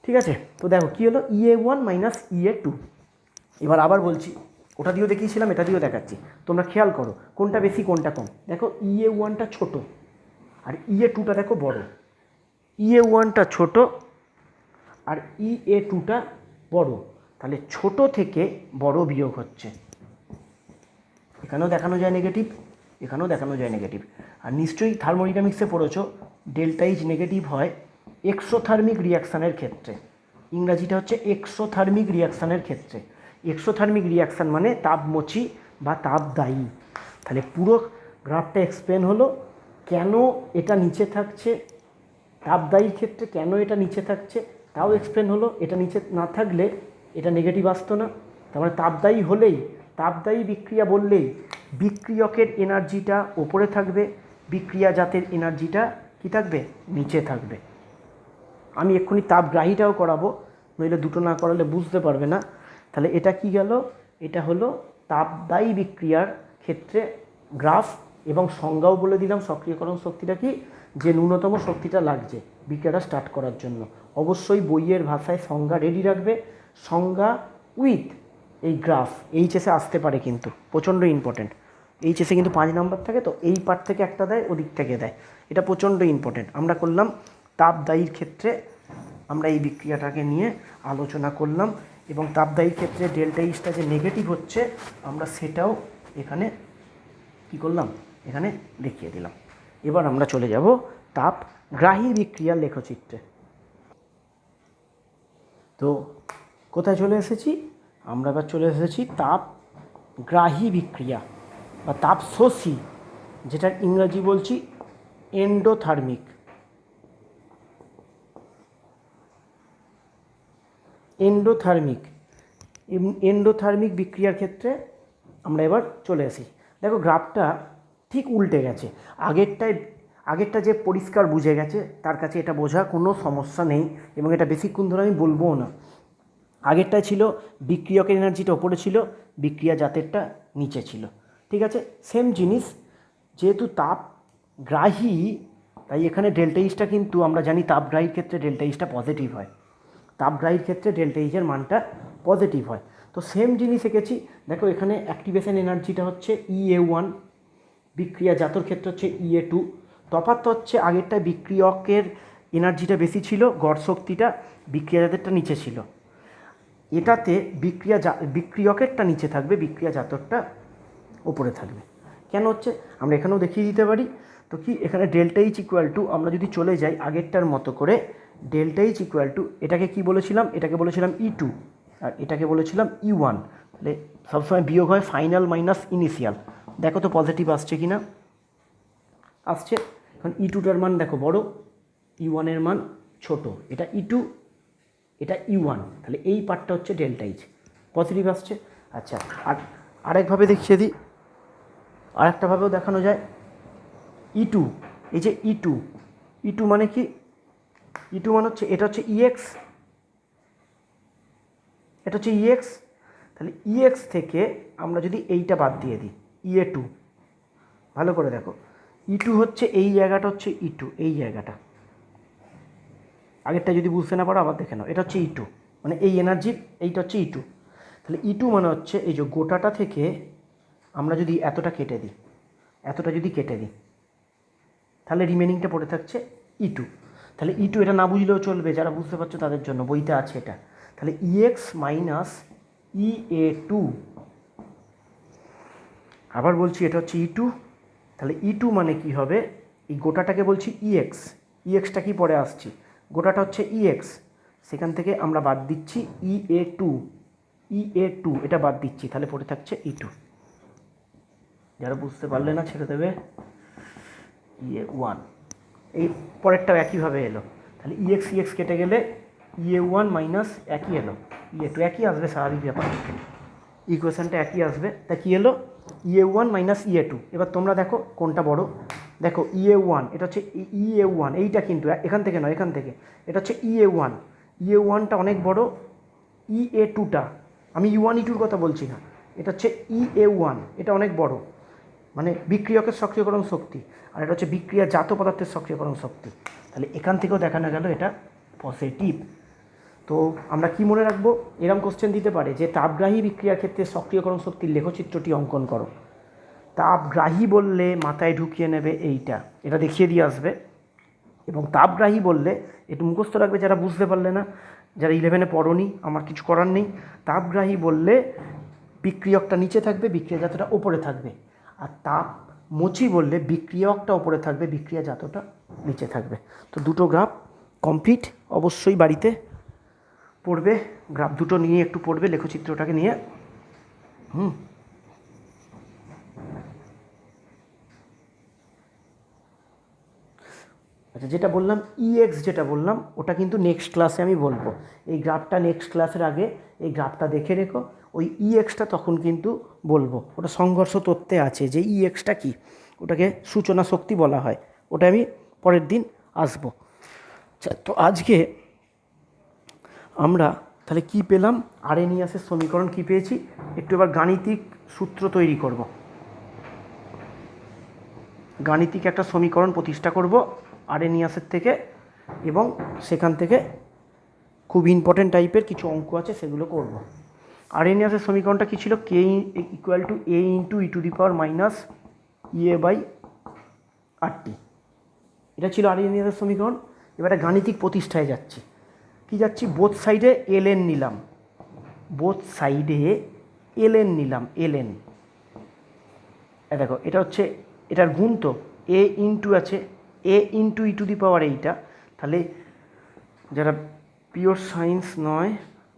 ঠিক আছে, তো দেখো কী হলো, EA1 মাইনাস EA2। এবার আবার বলছি, ওটা দিয়েও দেখিয়েছিলাম, এটা দিয়েও দেখাচ্ছি, তোমরা খেয়াল করো কোনটা বেশি কোনটা কম। দেখো EA1টা ছোট আর EA2টা দেখো বড়, EA1টা ছোট আর EA2টা বড়, তাহলে ছোট থেকে বড় বিয়োগ হচ্ছে। এখানেও দেখানো যায় নেগেটিভ, এখানেও দেখানো যায় নেগেটিভ। আর নিশ্চয়ই থার্মোডাইনামিক্সে পড়েছো ডেল্টা এইচ নেগেটিভ হয় এক্সোথার্মিক রিয়াকশানের ক্ষেত্রে। ইংরাজিটা হচ্ছে এক্সোথার্মিক রিয়াকশানের ক্ষেত্রে। এক্সোথার্মিক রিয়াকশান মানে তাপমোচী বা তাপদায়ী। তাহলে পুরো গ্রাফটা এক্সপ্লেন হলো কেন এটা নিচে থাকছে, তাপদায়ীর ক্ষেত্রে কেন এটা নিচে থাকছে তাও এক্সপ্লেন হলো। এটা নিচে না থাকলে এটা নেগেটিভ আসতো না, তার মানে তাপদায়ী হলেই, তাপদায়ী বিক্রিয়া বললেই বিক্রিয়কের এনার্জিটা ওপরে থাকবে, বিক্রিয়াজাতের এনার্জিটা কি থাকবে? নিচে থাকবে। আমি এক্ষুনি তাপগ্রাহীটাও করাবো, নইলে দুটো না করালে বুঝতে পারবে না। তাহলে এটা কি গেল? এটা হলো তাপদায়ী বিক্রিয়ার ক্ষেত্রে গ্রাফ, এবং সংজ্ঞাও বলে দিলাম সক্রিয়করণ শক্তিটা কি, যে ন্যূনতম শক্তিটা লাগছে বিক্রিয়াটা স্টার্ট করার জন্য। অবশ্যই বইয়ের ভাষায় সংজ্ঞা রেডি রাখবে, সংজ্ঞা উইথ এই গ্রাফ। এইচএসে আসতে পারে কিন্তু, প্রচণ্ড ইম্পর্টেন্ট। এইচএসে কিন্তু 5 নাম্বার থাকে, তো এই পার্ট থেকে একটা দেয়, ওদিক থেকে দেয়, এটা প্রচণ্ড ইম্পর্টেন্ট। আমরা করলাম তাপদায়ীর ক্ষেত্রে, আমরা এই বিক্রিয়াটাকে নিয়ে আলোচনা করলাম, এবং তাপদায়ীর ক্ষেত্রে ডেল্টা এইচটা যে নেগেটিভ হচ্ছে আমরা সেটাও এখানে কি করলাম, এখানে দেখিয়ে দিলাম। এবার আমরা চলে যাব তাপগ্রাহী বিক্রিয়ার লেখচিত্রে। তো কোথায় চলে এসেছি আমরা? এবার চলে এসেছি তাপগ্রাহী বিক্রিয়া বা তাপশোষী, যেটার ইংরাজি বলছি এন্ডোথার্মিক। এন্ডোথার্মিক বিক্রিয়ার ক্ষেত্রে আমরা এবার চলে আসি। দেখো গ্রাফটা ঠিক উল্টে গেছে, আগেরটা যে পরিষ্কার বুঝে গেছে তার কাছে এটা বোঝা কোনো সমস্যা নেই, এবং এটা বেশিক্ষণ ধরে আমি বলবোও না। আগেরটায় ছিল বিক্রিয়কের এনার্জিটা ওপরে ছিল, বিক্রিয়াজাতেরটা নিচে ছিল। ঠিক আছে, সেম জিনিস, যেহেতু তাপগ্রাহী তাই এখানে ডেল্টা এইচটা কিন্তু আমরা জানি তাপগ্রাহীর ক্ষেত্রে ডেল্টা এইচটা পজিটিভ হয়, তাপগ্রাহীর ক্ষেত্রে ডেল্টা এইচের মানটা পজিটিভ হয়। তো সেম জিনিস এঁকেছি। দেখো এখানে অ্যাক্টিভেশন এনার্জিটা হচ্ছে EA1, বিক্রিয়াজাতর ক্ষেত্রে হচ্ছে EA2। তফাৎ হচ্ছে আগেরটা বিক্রিয়কের এনার্জিটা বেশি ছিল, গড় শক্তিটা, বিক্রিয়াজাতেরটা নিচে ছিল। এটাতে বিক্রিয়কেরটা নিচে থাকবে, বিক্রিয়াজাতরটা ওপরে থাকবে। কেন হচ্ছে আমরা এখানেও দেখিয়ে দিতে পারি। তো কি এখানে ডেল্টা এইচ ইকুয়াল টু, আমরা যদি চলে যাই আগেরটার মতো করে, ডেল্টা এইচ ইকুয়াল টু এটাকে কি বলেছিলাম? এটাকে বলেছিলাম E2 আর এটাকে বলেছিলাম E1। তাহলে সবসময় বিয়োগ হয় ফাইনাল মাইনাস ইনিশিয়াল। দেখো তো পজিটিভ আসছে কি না? আসছে। এখন E2টার মান দেখো বড়, E1 এর মান ছোট, এটা E2, এটা E1, তাহলে এই পার্টটা হচ্ছে ডেল্টা এইচ, পজিটিভ আসছে। আচ্ছা, আর আরেকভাবে দেখিয়ে দিই, আরেকটাভাবেও দেখানো যায়। E2, এই যে E2 মানে কি? E2 মানে হচ্ছে এটা হচ্ছে EX, এটা হচ্ছে EX, তাহলে EX থেকে আমরা যদি এইটা বাদ দিয়ে দিই EA2, ভালো করে দেখো, E2 হচ্ছে এই জায়গাটা, হচ্ছে E2 এই জায়গাটা, আগেরটা যদি বুঝতে না পারো আবার দেখে নাও, এটা হচ্ছে E2, মানে এই এনার্জির এইটা হচ্ছে E2, তাহলে E2 মানে হচ্ছে এই যে গোটাটা থেকে আমরা যদি এতটা কেটে দিই, এতটা যদি কেটে দিই, তাহলে রিমেনিংটা পড়ে থাকছে E2, তাহলে E2 এটা না বুঝলেও চলবে, যারা বুঝতে পারছো তাদের জন্য, বইতে আছে এটা, তাহলে EX মাইনাস EA2, আবার বলছি এটা হচ্ছে E2, তাহলে E2 মানে কি হবে, এই গোটাটাকে বলছি EX, EXটা কি পরে আসছি, গোটাটা হচ্ছে EX, সেখান থেকে আমরা বাদ দিচ্ছি EA2, এটা বাদ দিচ্ছি, তাহলে পড়ে থাকছে E2। যারা বুঝতে পারলে না ছেড়ে দেবে। EA1, এই পরেরটাও একইভাবে এলো, তাহলে EX কেটে গেলে EA1 মাইনাস একই এলো, EA2 একই আসবে, স্বাভাবিক ব্যাপার, ইকুয়েশানটা একই আসবে। তা কী এলো, EA1 মাইনাস EA2। এবার তোমরা দেখো কোনটা বড়, দেখো EA1, এটা হচ্ছে EA1, এইটা কিন্তু এখান থেকে নয়, এখান থেকে, এটা হচ্ছে EA1টা অনেক বড়, EA2টা, আমি E1 E2-র কথা বলছি না, এটা হচ্ছে EA1, এটা অনেক বড়, মানে বিক্রিয়কের সক্রিয়করণ শক্তি, আর এটা হচ্ছে বিক্রিয়াজাত পদার্থের সক্রিয়করণ শক্তি, তাহলে এখান থেকেও দেখানো গেল এটা পজিটিভ। তো আমরা কি মনে রাখবো, এরকম কোশ্চেন দিতে পারে যে তাপগ্রাহী বিক্রিয়ার ক্ষেত্রে সক্রিয়করণ শক্তির লেখচিত্রটি অঙ্কন করো। তাপগ্রাহী বললে মাথায় ঢুকিয়ে নেবে এইটা, এটা দেখিয়ে দিয়ে আসবে, এবং তাপগ্রাহী বললে একটু মুখস্থ রাখবে, যারা বুঝতে পারলে না, যারা 11-এ পড়োনি, আমার কিছু করার নেই। তাপগ্রাহী বললে বিক্রিয়কটা নিচে থাকবে, বিক্রিয়াজাতটা ওপরে থাকবে, আর তাপমোচী বললে বিক্রিয়কটা ওপরে থাকবে, বিক্রিয়াজাতটা নিচে থাকবে। তো দুটো গ্রাফ কমপ্লিট, অবশ্যই বাড়িতে পড়বে, গ্রাফ দুটো নিয়ে একটু পড়বে, লেখচিত্রটাকে নিয়ে। আচ্ছা, যেটা বললাম EX, যেটা বললাম ওটা কিন্তু নেক্সট ক্লাসে আমি বলবো, এই গ্রাফটা নেক্সট ক্লাসের আগে এই গ্রাফটা দেখে রেখো, ওই EXটা তখন কিন্তু বলবো, ওটা সংঘর্ষ তত্ত্বে আছে যে EXটা কি, ওটাকে সূচনা শক্তি বলা হয়, ওটা আমি পরের দিন আসবো। আচ্ছা, তো আজকে আমরা তাহলে কি পেলাম, আরেনিয়াসের সমীকরণ কি পেয়েছি, একটু এবার গাণিতিক সূত্র তৈরি করব, গাণিতিক একটা সমীকরণ প্রতিষ্ঠা করব আরেনিয়াসের থেকে, এবং সেখান থেকে খুব ইম্পর্টেন্ট টাইপের কিছু অঙ্ক আছে সেগুলো করব। আরেনিয়াসের সমীকরণটা কী ছিল, K = A × E⁴ এটা ছিল আরেনিয়াসের সমীকরণ। এবারে গাণিতিক প্রতিষ্ঠায় যাচ্ছি, কি যাচ্ছি, বোথ সাইডে ln নিলাম, বোথ সাইডে ln নিলাম, ln, দেখো এটা হচ্ছে এটার গুণ, তো A ইন্টু আছে A ইন্টু E⁴ এইটা, তাহলে যারা পিওর সায়েন্স নয়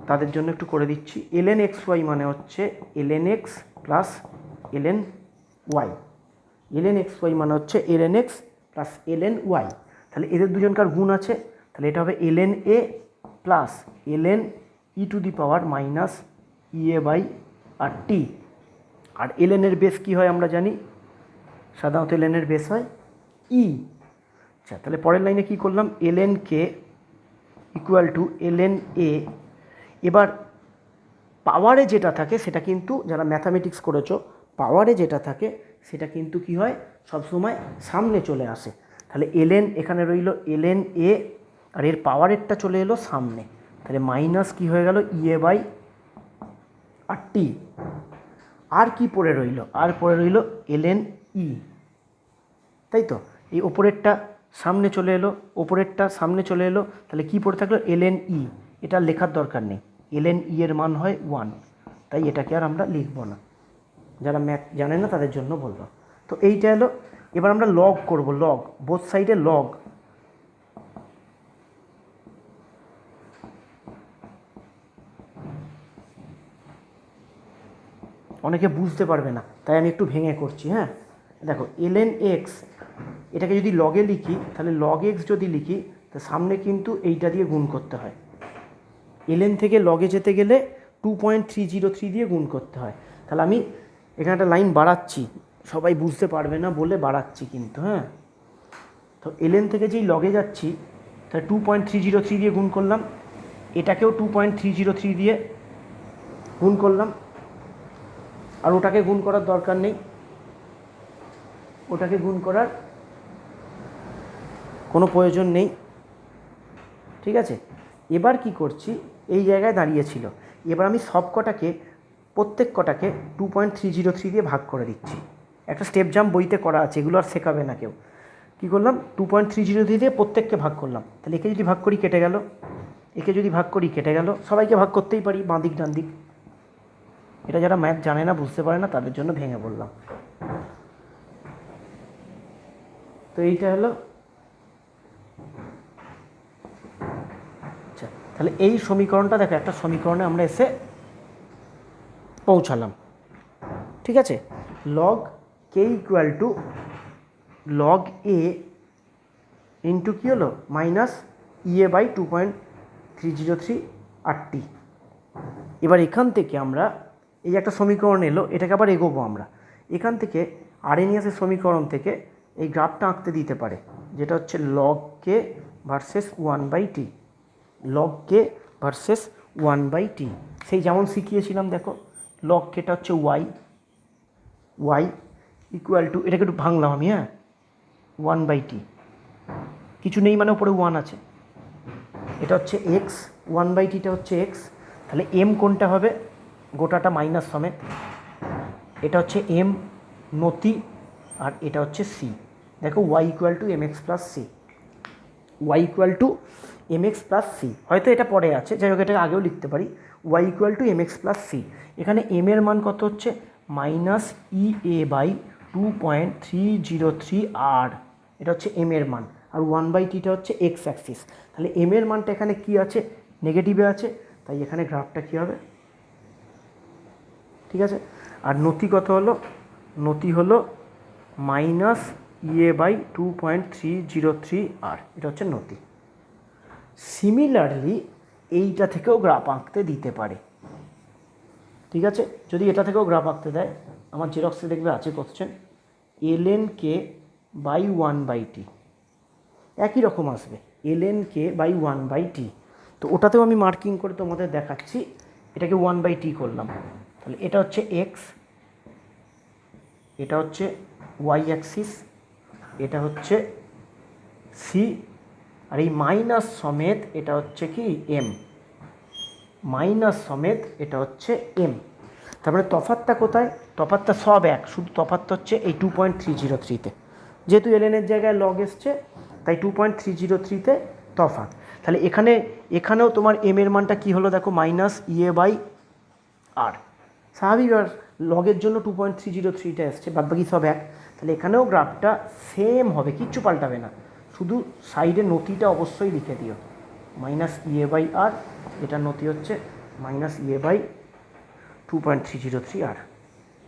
তাদের জন্য একটু করে দিচ্ছি, ln xy মানে হচ্ছে ln x plus ln y, ln xy মানে হচ্ছে ln x plus ln y, তাহলে এদের দুজনকার গুণ আছে, তাহলে এটা হবে ln a plus ln E⁴ minus EA/RT, আর ln এর বেস কী হয় আমরা জানি, সাধারণত ln এর বেস হয় E। আচ্ছা, তাহলে পরের লাইনে কি করলাম, ln k = ln a, এবার পাওয়ারে যেটা থাকে সেটা কিন্তু, যারা ম্যাথামেটিক্স করেছো, পাওয়ারে যেটা থাকে সেটা কিন্তু কি হয়, সবসময় সামনে চলে আসে, তাহলে ln এখানে রইল ln a, আর এর পাওয়ারেরটা চলে এলো সামনে, তাহলে মাইনাস কি হয়ে গেল EA/RT, আর কি পড়ে রইল, আর পড়ে রইল ln e, তাই তো, এই ওপরেরটা সামনে চলে এলো, ওপরেরটা সামনে চলে এলো, তাহলে কি পড়ে থাকলো ln e, এটা লেখার দরকার নেই, ln e এর মান হয় 1, তাই এটাকে আর আমরা লিখব না, যারা ম্যাথ জানে না তাদের জন্য বলবো। তো এইটা এলো, এবার আমরা লগ করব, লগ, বোথ সাইডে লগ, অনেকে বুঝতে পারবে না তাই আমি একটু ভেঙে করছি। হ্যাঁ, দেখো ln x, এটাকে যদি লগে লিখি, তাহলে log x যদি লিখি, তো তো সামনে কিন্তু এইটা দিয়ে গুণ করতে হয়, ln থেকে লগে যেতে গেলে 2.303 দিয়ে গুণ করতে হয়। তাহলে আমি এখানে একটা লাইন বাড়াচ্ছি, সবাই বুঝতে পারবে না বলে বাড়াচ্ছি কিন্তু, হ্যাঁ। তো ln থেকে যেই লগে যাচ্ছি তাহলে 2.303 দিয়ে গুণ করলাম, এটাকেও 2.303 দিয়ে গুণ করলাম, আর ওটাকে গুণ করার দরকার নেই, ওটাকে গুণ করার কোনো প্রয়োজন নেই, ঠিক আছে। এবার কি করছি, এই জায়গায় দাঁড়িয়েছিল, এবার আমি সব কটাকে প্রত্যেক কটাকে 2.303 দিয়ে ভাগ করে দিচ্ছি। একটা স্টেপ জাম্প বইতে করা আছে, এগুলো আর শেখাবে না কেউ। কী করলাম, 2.303 দিয়ে প্রত্যেককে ভাগ করলাম, তাহলে একে যদি ভাগ করি কেটে গেল, একে যদি ভাগ করি কেটে গেল, সবাইকে ভাগ করতেই পারি বাঁ দিক ডান দিক। এটা যারা ম্যাথ জানে না, বুঝতে পারে না, তাদের জন্য ভেঙে বললাম। তো এইটা হলো, আচ্ছা তাহলে এই সমীকরণটা দেখো, একটা সমীকরণে আমরা এসে পৌঁছালাম, ঠিক আছে। Log K equal to log A into কী হলো মাইনাস ইএ বাই 2.303 RT। এবার এখান থেকে আমরা এই একটা সমীকরণ এলো, এটাকে আবার এগোবো আমরা। এখান থেকে আরএনিয়াসের সমীকরণ থেকে এই গ্রাফটা আঁকতে দিতে পারে, যেটা হচ্ছে লগ কে ভার্সেস 1/t, লগ কে ভার্সেস 1/t। সেই যেমন শিখিয়েছিলাম দেখো, লগ কেটা হচ্ছে ওয়াই ইকুয়াল টু, এটাকে একটু ভাঙলাম আমি, হ্যাঁ, 1/t, কিছু নেই মানে উপরে 1 আছে, এটা হচ্ছে এক্স, 1/tটা হচ্ছে এক্স। তাহলে এম কোনটা হবে, গোটাটা মাইনাস সমেত, এটা হচ্ছে এম নতি, আর এটা হচ্ছে সি। দেখো y equal to m x plus c, y equal to m x plus c, হয়তো এটা পরে আছে, যাই হোক এটাকে আগেও লিখতে পারি, y equal to m x plus c. এখানে এম এর মান কত হচ্ছে minus E A by 2.303 R, এটা হচ্ছে এম এর মান, আর 1/tটা হচ্ছে এক্স অ্যাক্সিস। তাহলে এম এর মানটা এখানে কি আছে, নেগেটিভে আছে, তাই এখানে গ্রাফটা কী হবে, ঠিক আছে। আর নতি কত হলো, নতি হলো মাইনাস ইএ বাই 2.303 আর, এটা হচ্ছে নতি। সিমিলারলি এইটা থেকেও গ্রাফ আঁকতে দিতে পারে, ঠিক আছে। যদি এটা থেকেও গ্রাফ আঁকতে দেয়, আমার জেরক্সে দেখবে আছে question, ln k by 1/t, একই রকম আসবে ln k বাই 1/t। তো ওটাতেও আমি মার্কিং করে তোমাদের দেখাচ্ছি, এটাকে 1/t করলাম, তাহলে এটা হচ্ছে এক্স, এটা হচ্ছে ওয়াই অ্যাক্সিস, এটা হচ্ছে সি, আর এই মাইনাস সমেত এটা হচ্ছে কি এম, মাইনাস সমেত এটা হচ্ছে এম। তারপরে তফাৎটা কোথায়, তফাৎটা সব এক, শুধু তফাৎটা হচ্ছে এই 2.303-তে, যেহেতু এলএনের জায়গায় লগ এসছে তাই 2.303-তে তফাৎ। তাহলে এখানেও তোমার এম এর মানটা কী হলো দেখো, মাইনাস ইএ বাই আর, স্বাভাবিক, আর লগের জন্য 2.303-টা এসছে, বাদবাকি সব এক। তাহলে এখানেও গ্রাফটা সেম হবে, কিচ্ছু পাল্টাবে না, শুধু সাইডে নতিটা অবশ্যই লিখে দিও, মাইনাস ইএ বাই আর, এটা নতি হচ্ছে মাইনাস ইএ বাই 2.303 আর।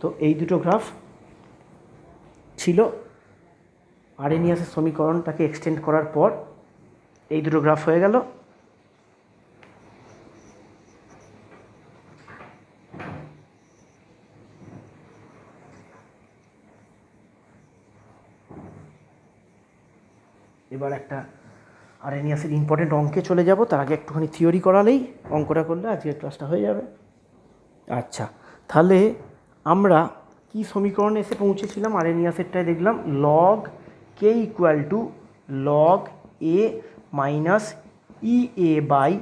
তো এই দুটো গ্রাফ ছিল আরএনিয়াসের সমীকরণটাকে এক্সটেন্ড করার পর, এই দুটো গ্রাফ হয়ে গেল। এবার একটা আরএনিয়াসের ইম্পর্টেন্ট অঙ্কে চলে যাব, তার আগে একটুখানি থিওরি করালেই, অঙ্কটা করলে আজকের ক্লাসটা হয়ে যাবে। আচ্ছা, তাহলে আমরা কি সমীকরণে এসে পৌঁছেছিলাম, আরএনিয়াসেরটায় দেখলাম log K equal to log A minus E A by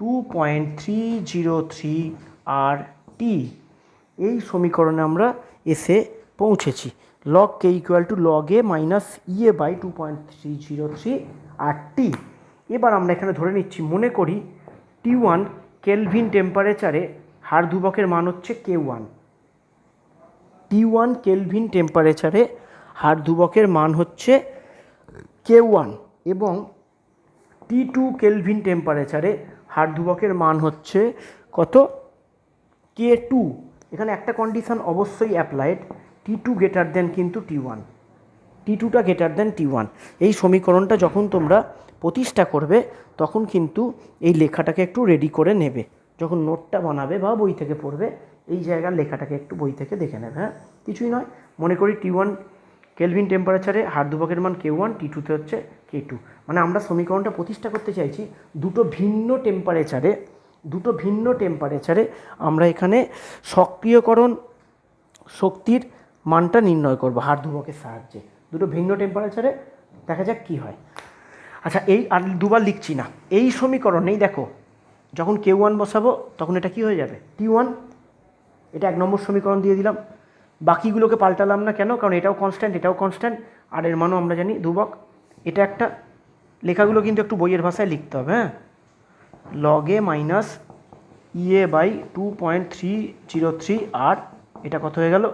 2.303 R T, এই সমীকরণে আমরা এসে পৌঁছেছি। Log K equal to log A minus E A by 2.303 R T. এবার আমরা এখানে ধরে নিচ্ছি, মনে করি T1 কেলভিন টেম্পারেচারে হাড় ধ্রুবকের মান হচ্ছে K1, T1 কেলভিন টেম্পারেচারে হাড় ধ্রুবকের মান হচ্ছে K1, এবং T2 কেলভিন টেম্পারেচারে হাড় ধ্রুবকের মান হচ্ছে কত, K2। এখানে একটা কন্ডিশন অবশ্যই অ্যাপ্লাইড, T2 গ্রেটার দেন কিন্তু T1, T2টা গ্রেটার দেন T1। এই সমীকরণটা যখন তোমরা প্রতিষ্ঠা করবে তখন কিন্তু এই লেখাটাকে একটু রেডি করে নেবে। যখন নোটটা বানাবে বা বই থেকে পড়বে এই জায়গার লেখাটাকে একটু বই থেকে দেখে নেবে। হ্যাঁ, কিছুই নয়, মনে করি T1 কেলভিন টেম্পারেচারে হাড়-ধ্রুবকের মান K1, T2তে হচ্ছে K2। মানে আমরা সমীকরণটা প্রতিষ্ঠা করতে চাইছি দুটো ভিন্ন টেম্পারেচারে আমরা এখানে সক্রিয়করণ শক্তির মানটা নির্ণয় করব হাড়-ধ্রুবকের সাহায্যে। দুটো ভিন্ন টেম্পারেচারে দেখা যাক কী হয়। আচ্ছা, এই আর দুবার লিখছি না, এই সমীকরণেই দেখো যখন K1 বসাবো তখন এটা কি হয়ে যাবে T1, এটা 1 নম্বর সমীকরণ দিয়ে দিলাম। বাকিগুলোকে পাল্টালাম না, কেন? কারণ এটাও কনস্ট্যান্ট, আর এর মানও আমরা জানি ধ্রুবক। এটা একটা, লেখাগুলো কিন্তু একটু বইয়ের ভাষায় লিখতে হবে। হ্যাঁ, log a minus E A by 2.303 R এটা কত হয়ে গেল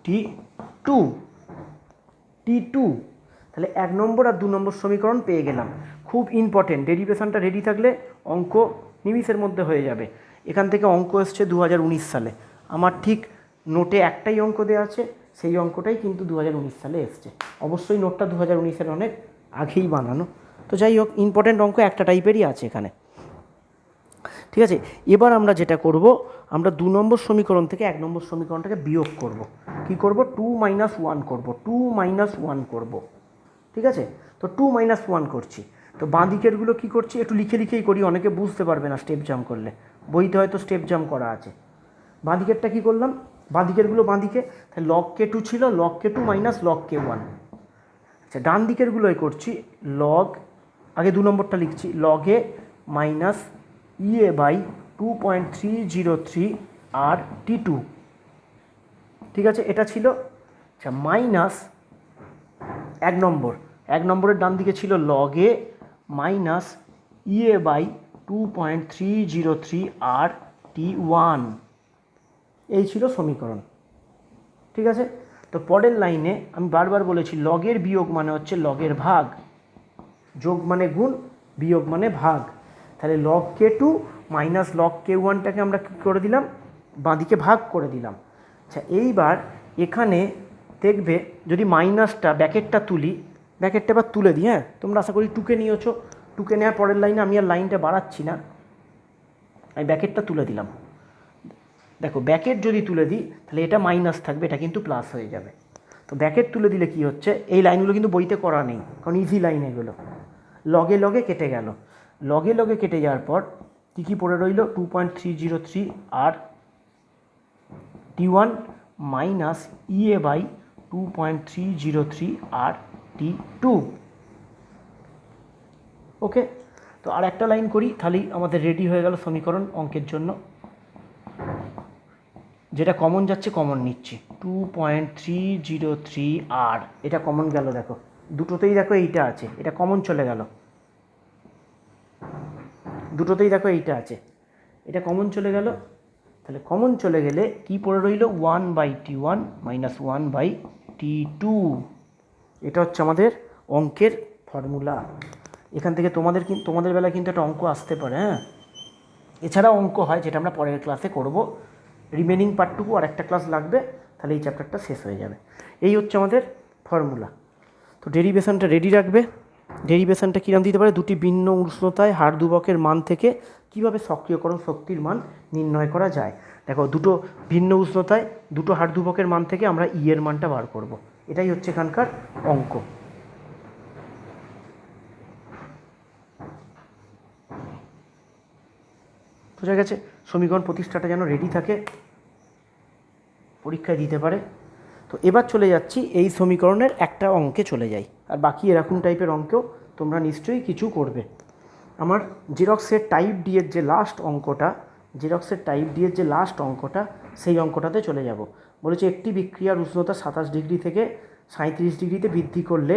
T2। তাহলে 1 নম্বর আর 2 নম্বর সমীকরণ পেয়ে গেলাম। খুব ইম্পর্টেন্ট, ডেরিভেশনটা রেডি থাকলে অঙ্ক নিমিষের মধ্যে হয়ে যাবে। এখান থেকে অঙ্ক এসছে 2019 সালে, আমার ঠিক নোটে একটাই অঙ্ক দেওয়া আছে, সেই অঙ্কটাই কিন্তু 2019 সালে এসছে। অবশ্যই নোটটা 2019-এর অনেক আগেই বানানো। তো যাই হোক, ইম্পর্টেন্ট অঙ্ক একটা টাইপেরই আছে এখানে, ঠিক আছে। এবার আমরা যেটা করব, আমরা 2 নম্বর সমীকরণ থেকে 1 নম্বর সমীকরণটাকে বিয়োগ করব। কি করব? 2 - 1 করব, 2 - 1 করব, ঠিক আছে। তো 2 - 1 করছি। তো বাঁ দিকেরগুলো কী করছি, একটু লিখেই করি, অনেকে বুঝতে পারবে না স্টেপ জাম্প করলে, বইতে হয়তো স্টেপ জাম্প করা আছে। বাঁ দিকেরটা কী করলাম, বাঁ দিকেরগুলো বাঁ দিকে, তাহলে log K2 ছিল, log K2 minus log K1। আচ্ছা, ডান দিকেরগুলোই করছি, আগে 2 নম্বরটা লিখছি, log a minus E A by 2.303 R T2, ঠিক আছে, এটা ছিল। আচ্ছা, মাইনাস 1 নম্বরের ডান দিকে ছিল log a minus E A by 2.303 R T1, এই ছিল সমীকরণ, ঠিক আছে। তো পরের লাইনে আমি বারবার বলেছি লগের বিয়োগ মানে হচ্ছে লগের ভাগ, যোগ মানে গুণ, বিয়োগ মানে ভাগ। তাহলে log K2 মাইনাস log K1টাকে আমরা কী করে দিলাম, বাঁদিকে ভাগ করে দিলাম। আচ্ছা, এইবার এখানে দেখবে যদি মাইনাসটা ব্যাকেটটা তুলি, ব্যাকেটটা এবার তুলে দিই। হ্যাঁ, তোমরা আশা করি টুকে নিয়েছো, টুকে নেওয়ার পরের লাইনে আমি আর লাইনটা বাড়াচ্ছি না, আমি ব্যাকেটটা তুলে দিলাম। দেখো, ব্যাকেট যদি তুলে দিই তাহলে এটা মাইনাস থাকবে, এটা কিন্তু প্লাস হয়ে যাবে। তো ব্যাকেট তুলে দিলে কি হচ্ছে, এই লাইনগুলো কিন্তু বইতে করা নেই, কারণ ইজি লাইন এগুলো। লগে কেটে গেল, লগে কেটে যাওয়ার পর কী পড়ে রইল, 2.303 R T1 minus E A by 2.303 R T2। ওকে, তো আর একটা লাইন করি, তাহলেই আমাদের রেডি হয়ে গেল সমীকরণ অঙ্কের জন্য। যেটা কমন যাচ্ছে কমন নিচ্ছি, 2.303 আর এটা কমন গেল, দেখো দুটোতেই দেখো এইটা আছে, এটা কমন চলে গেল, দুটোতেই দেখো এইটা আছে, এটা কমন চলে গেল। তাহলে কমন চলে গেলে কি পড়ে রইল, 1/T1 মাইনাস 1/T2। এটা হচ্ছে আমাদের অঙ্কের ফর্মুলা। এখান থেকে তোমাদের বেলায় কিন্তু একটা অঙ্ক আসতে পারে। হ্যাঁ, এছাড়াও অঙ্ক হয় যেটা আমরা পরের ক্লাসে করব, রিমেনিং পার্টটুকু আর একটা ক্লাস লাগবে, তাহলে এই চ্যাপ্টারটা শেষ হয়ে যাবে। এই হচ্ছে আমাদের ফর্মুলা। তো ডেরিভেশনটা রেডি রাখবে। ডেরিভেশনটা কীরকম দিতে পারে, দুটি ভিন্ন উষ্ণতায় হাড়-ধ্রুবকের মান থেকে কীভাবে সক্রিয়করণ শক্তির মান নির্ণয় করা যায়। দেখো, দুটো ভিন্ন উষ্ণতায় দুটো হাড়-ধ্রুবকের মান থেকে আমরা ই এর মানটা বার করব, এটাই হচ্ছে এখানকার অঙ্ক। বোঝা গেছে, সমীকরণ প্রতিষ্ঠাটা যেন রেডি থাকে, পরীক্ষায় দিতে পারে। তো এবার চলে যাচ্ছি এই সমীকরণের একটা অঙ্কে চলে যাই, আর বাকি এরকম টাইপের অঙ্কেও তোমরা নিশ্চয়ই কিছু করবে। আমার জেরক্সের টাইপ ডি এর যে লাস্ট অঙ্কটা, সেই অঙ্কটাতে চলে যাব। বলেছে একটি বিক্রিয়ার উষ্ণতা 27 ডিগ্রি থেকে 37 ডিগ্রিতে বৃদ্ধি করলে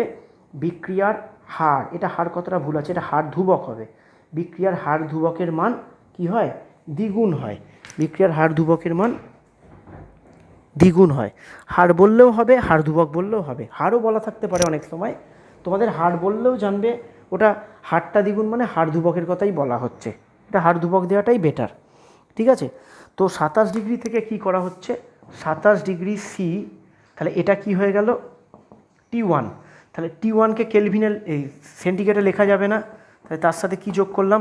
বিক্রিয়ার হার, এটা হার কতটা ভুল আছে, এটা হার ধ্রুবক হবে, বিক্রিয়ার হার ধ্রুবকের মান কি হয়, দ্বিগুণ হয়। বিক্রিয়ার হার ধ্রুবকের মান দ্বিগুণ হয়। হার বললেও হবে, হার ধ্রুবক বললেও হবে, হারও বলা থাকতে পারে অনেক সময়, তোমাদের হার বললেও জানবে ওটা হারটা দ্বিগুণ মানে হার ধ্রুবকের কথাই বলা হচ্ছে, এটা হার ধ্রুবক দেওয়াটাই বেটার, ঠিক আছে। তো 27 ডিগ্রি থেকে কি করা হচ্ছে, 27 ডিগ্রি সি, তাহলে এটা কি হয়ে গেল T1। তাহলে T1কে কেলভিনে এই সেন্টিগ্রেডে লেখা যাবে না, তাহলে তার সাথে কি যোগ করলাম,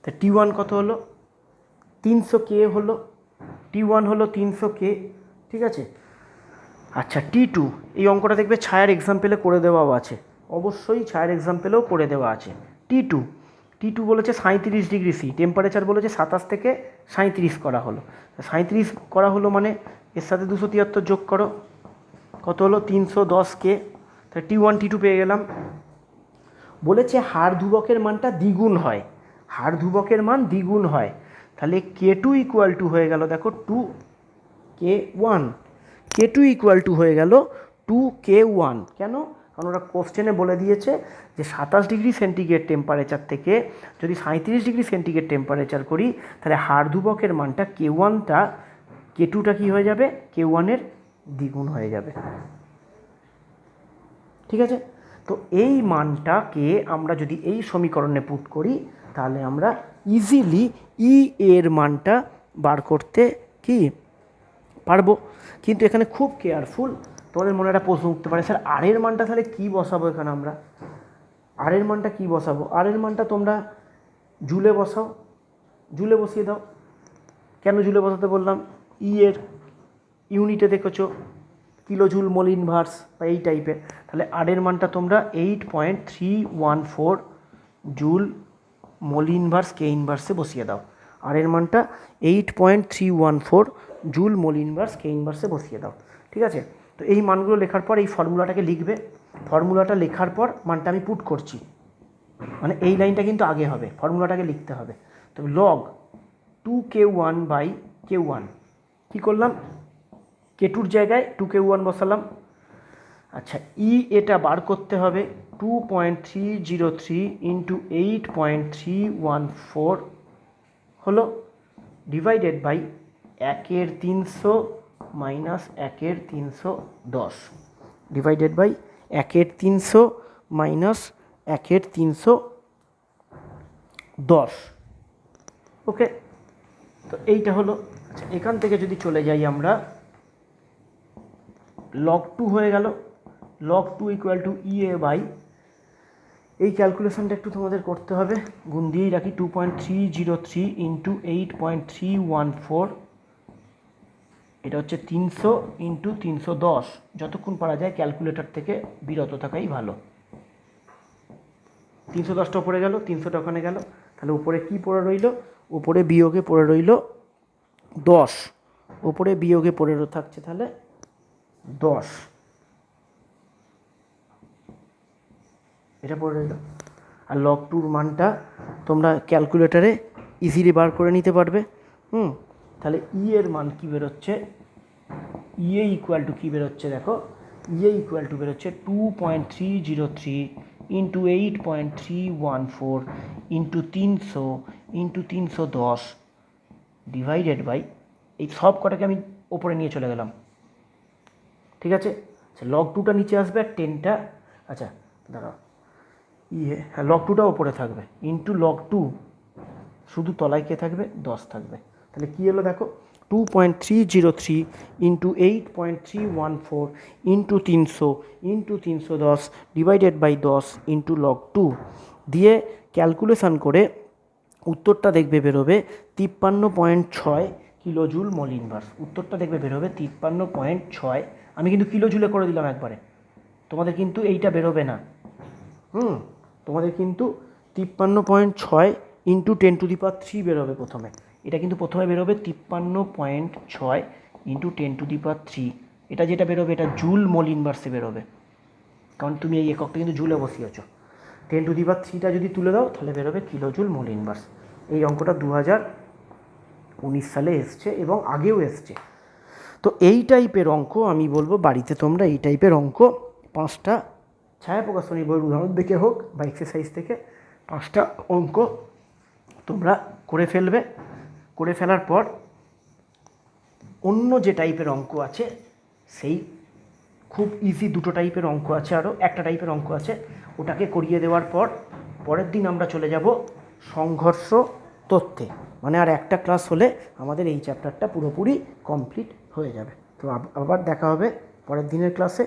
তা T1 কত হলো 300K হলো, T1 হলো 300K, ঠিক আছে। আচ্ছা T2, এই অঙ্কটা দেখবে ছায়ার এক্সাম্পেলে করে দেওয়াও আছে, অবশ্যই ছায়ার এক্সাম্পেলেও করে দেওয়া আছে। T2 বলেছে 37 ডিগ্রি সি, টেম্পারেচার বলেছে 27 থেকে 37 করা হলো, 37 করা হলো মানে এর সাথে 273 যোগ করো, কত হলো 310K, তাহলে T1 T2 পেয়ে গেলাম। বলেছে হার ধ্রুবকের মানটা দ্বিগুণ হয়, হার ধ্রুবকের মান দ্বিগুণ হয়, তাহলে K2 ইকুয়াল টু হয়ে গেল দেখো 2K1, K2 ইকুয়াল টু হয়ে গেল 2K1। কেন? কারণ ওরা কোশ্চেনে বলে দিয়েছে যে 27 ডিগ্রি সেন্টিগ্রেড টেম্পারেচার থেকে যদি 37 ডিগ্রি সেন্টিগ্রেড টেম্পারেচার করি, তাহলে হার ধ্রুবকের মানটা K1টা K2টা কী হয়ে যাবে, K1-এর দ্বিগুণ হয়ে যাবে, ঠিক আছে। তো এই মানটাকে আমরা যদি এই সমীকরণে পুট করি, তাহলে আমরা ইজিলি এর মানটা বার করতে কি পারবো। কিন্তু এখানে খুব কেয়ারফুল, তোমাদের মনে একটা প্রশ্ন উঠতে পারে, স্যার আর এর মানটা তাহলে কী বসাবো এখানে আমরা, আর এর মানটা কী বসাবো, আর এর মানটা তোমরা জুলে বসাও, জুলে বসিয়ে দাও। কেন জুলে বসাতে বললাম, এর ইউনিটে দেখেছো কিলো জুল মোল ইনভার্স বা এই টাইপের, তাহলে আর এর মানটা তোমরা 8.314 জুল মোল ইনভার্স কে ইনভার্সে বসিয়ে দাও, আর এর মানটা 8.314 জুল মোল ইনভার্স কে ইনভার্সে বসিয়ে দাও, ঠিক আছে। তো এই মানগুলো লেখার পর এই ফর্মুলাটাকে লিখবে, ফর্মুলাটা লেখার পর মানটা আমি পুট করছি, মানে এই লাইনটা কিন্তু আগে হবে, ফর্মুলাটাকে লিখতে হবে। তো লগ 2K1/K1 কী করলাম, K2-র জায়গায় 2K1 বসালাম। আচ্ছা এটা বার করতে হবে 2.303 ইন্টু 8.314 হলো, divided by 1/300 minus 1/310, divided by 1/300 minus 1/310, okay. তো এইটা হলো। আচ্ছা এখান থেকে যদি চলে যাই আমরা, log 2 হয়ে গেল, log 2 equal to EA by, এই ক্যালকুলেশনটা একটু তোমাদের করতে হবে, গুণ দিয়েই রাখি 2.303 ইন্টু 8.314, এটা হচ্ছে 300 ইন্টু 310, যতক্ষণ পারা যায় ক্যালকুলেটর থেকে বিরত থাকাই ভালো। 310টা উপরে গেল, 300টা ওখানে গেল, তাহলে উপরে কি পড়ে রইল, উপরে বিয়োগে পড়ে রইল 10, উপরে বিয়োগে পড়ে থাকছে তাহলে 10, এটা পড়ে রইল। আর log 2-র মানটা তোমরা ক্যালকুলেটারে ইজিলি বার করে নিতে পারবে। তাহলে এর মান কী বেরোচ্ছে, ইকুয়াল টু কী বেরোচ্ছে দেখো, ইকুয়াল টু বেরোচ্ছে 2.303 into 8.314 into 300 into 310 divided by, এই সব কটাকে আমি ওপরে নিয়ে চলে গেলাম, ঠিক আছে। আচ্ছা log 2টা নিচে আসবে আর 10টা, আচ্ছা দাঁড়াও, হ্যাঁ log 2টা ওপরে থাকবে, ইন্টু log 2 শুধু তলায় কে থাকবে, 10 থাকবে। তাহলে কী হলো দেখো, 2.303 into 8.314 into 300 into 310 divided by 10 into log 2 দিয়ে ক্যালকুলেশান করে উত্তরটা দেখবে বেরোবে 53.6 কিলো জুল মোল ইনভার্স, উত্তরটা দেখবে বেরোবে 53.6, আমি কিন্তু কিলো জুলে করে দিলাম একবারে, তোমাদের কিন্তু এইটা বেরোবে না, তোমাদের কিন্তু 53.6 ইন্টু 10³ বেরোবে প্রথমে, এটা কিন্তু প্রথমে বেরোবে 53.6 ইন্টু 10³ এটা যেটা বেরোবে এটা জুল মোল ইনভার্সে বেরোবে, কারণ তুমি এই এককটা কিন্তু জুলে বসিয়েছ। 10³ যদি তুলে দাও তাহলে বেরোবে কিলো জুল মোল ইনভার্স। এই অঙ্কটা 2019 সালে এসছে এবং আগেও এসছে। তো এই টাইপের অঙ্ক আমি বলবো বাড়িতে তোমরা এই টাইপের অঙ্ক 5টা ছায়া প্রকাশনী বইয়ের উদাহরণ দেখে হোক বা এক্সারসাইজ থেকে 5টা অঙ্ক তোমরা করে ফেলবে, করে ফেলার পর অন্য যে টাইপের অঙ্ক আছে সেই খুব ইজি 2টো টাইপের অঙ্ক আছে, আরও একটা টাইপের অঙ্ক আছে, ওটাকে করিয়ে দেওয়ার পর পরের দিন আমরা চলে যাব সংঘর্ষ তথ্যে, মানে আর একটা ক্লাস হলে আমাদের এই চ্যাপ্টারটা পুরোপুরি কমপ্লিট হয়ে যাবে। তো আবার দেখা হবে পরের দিনের ক্লাসে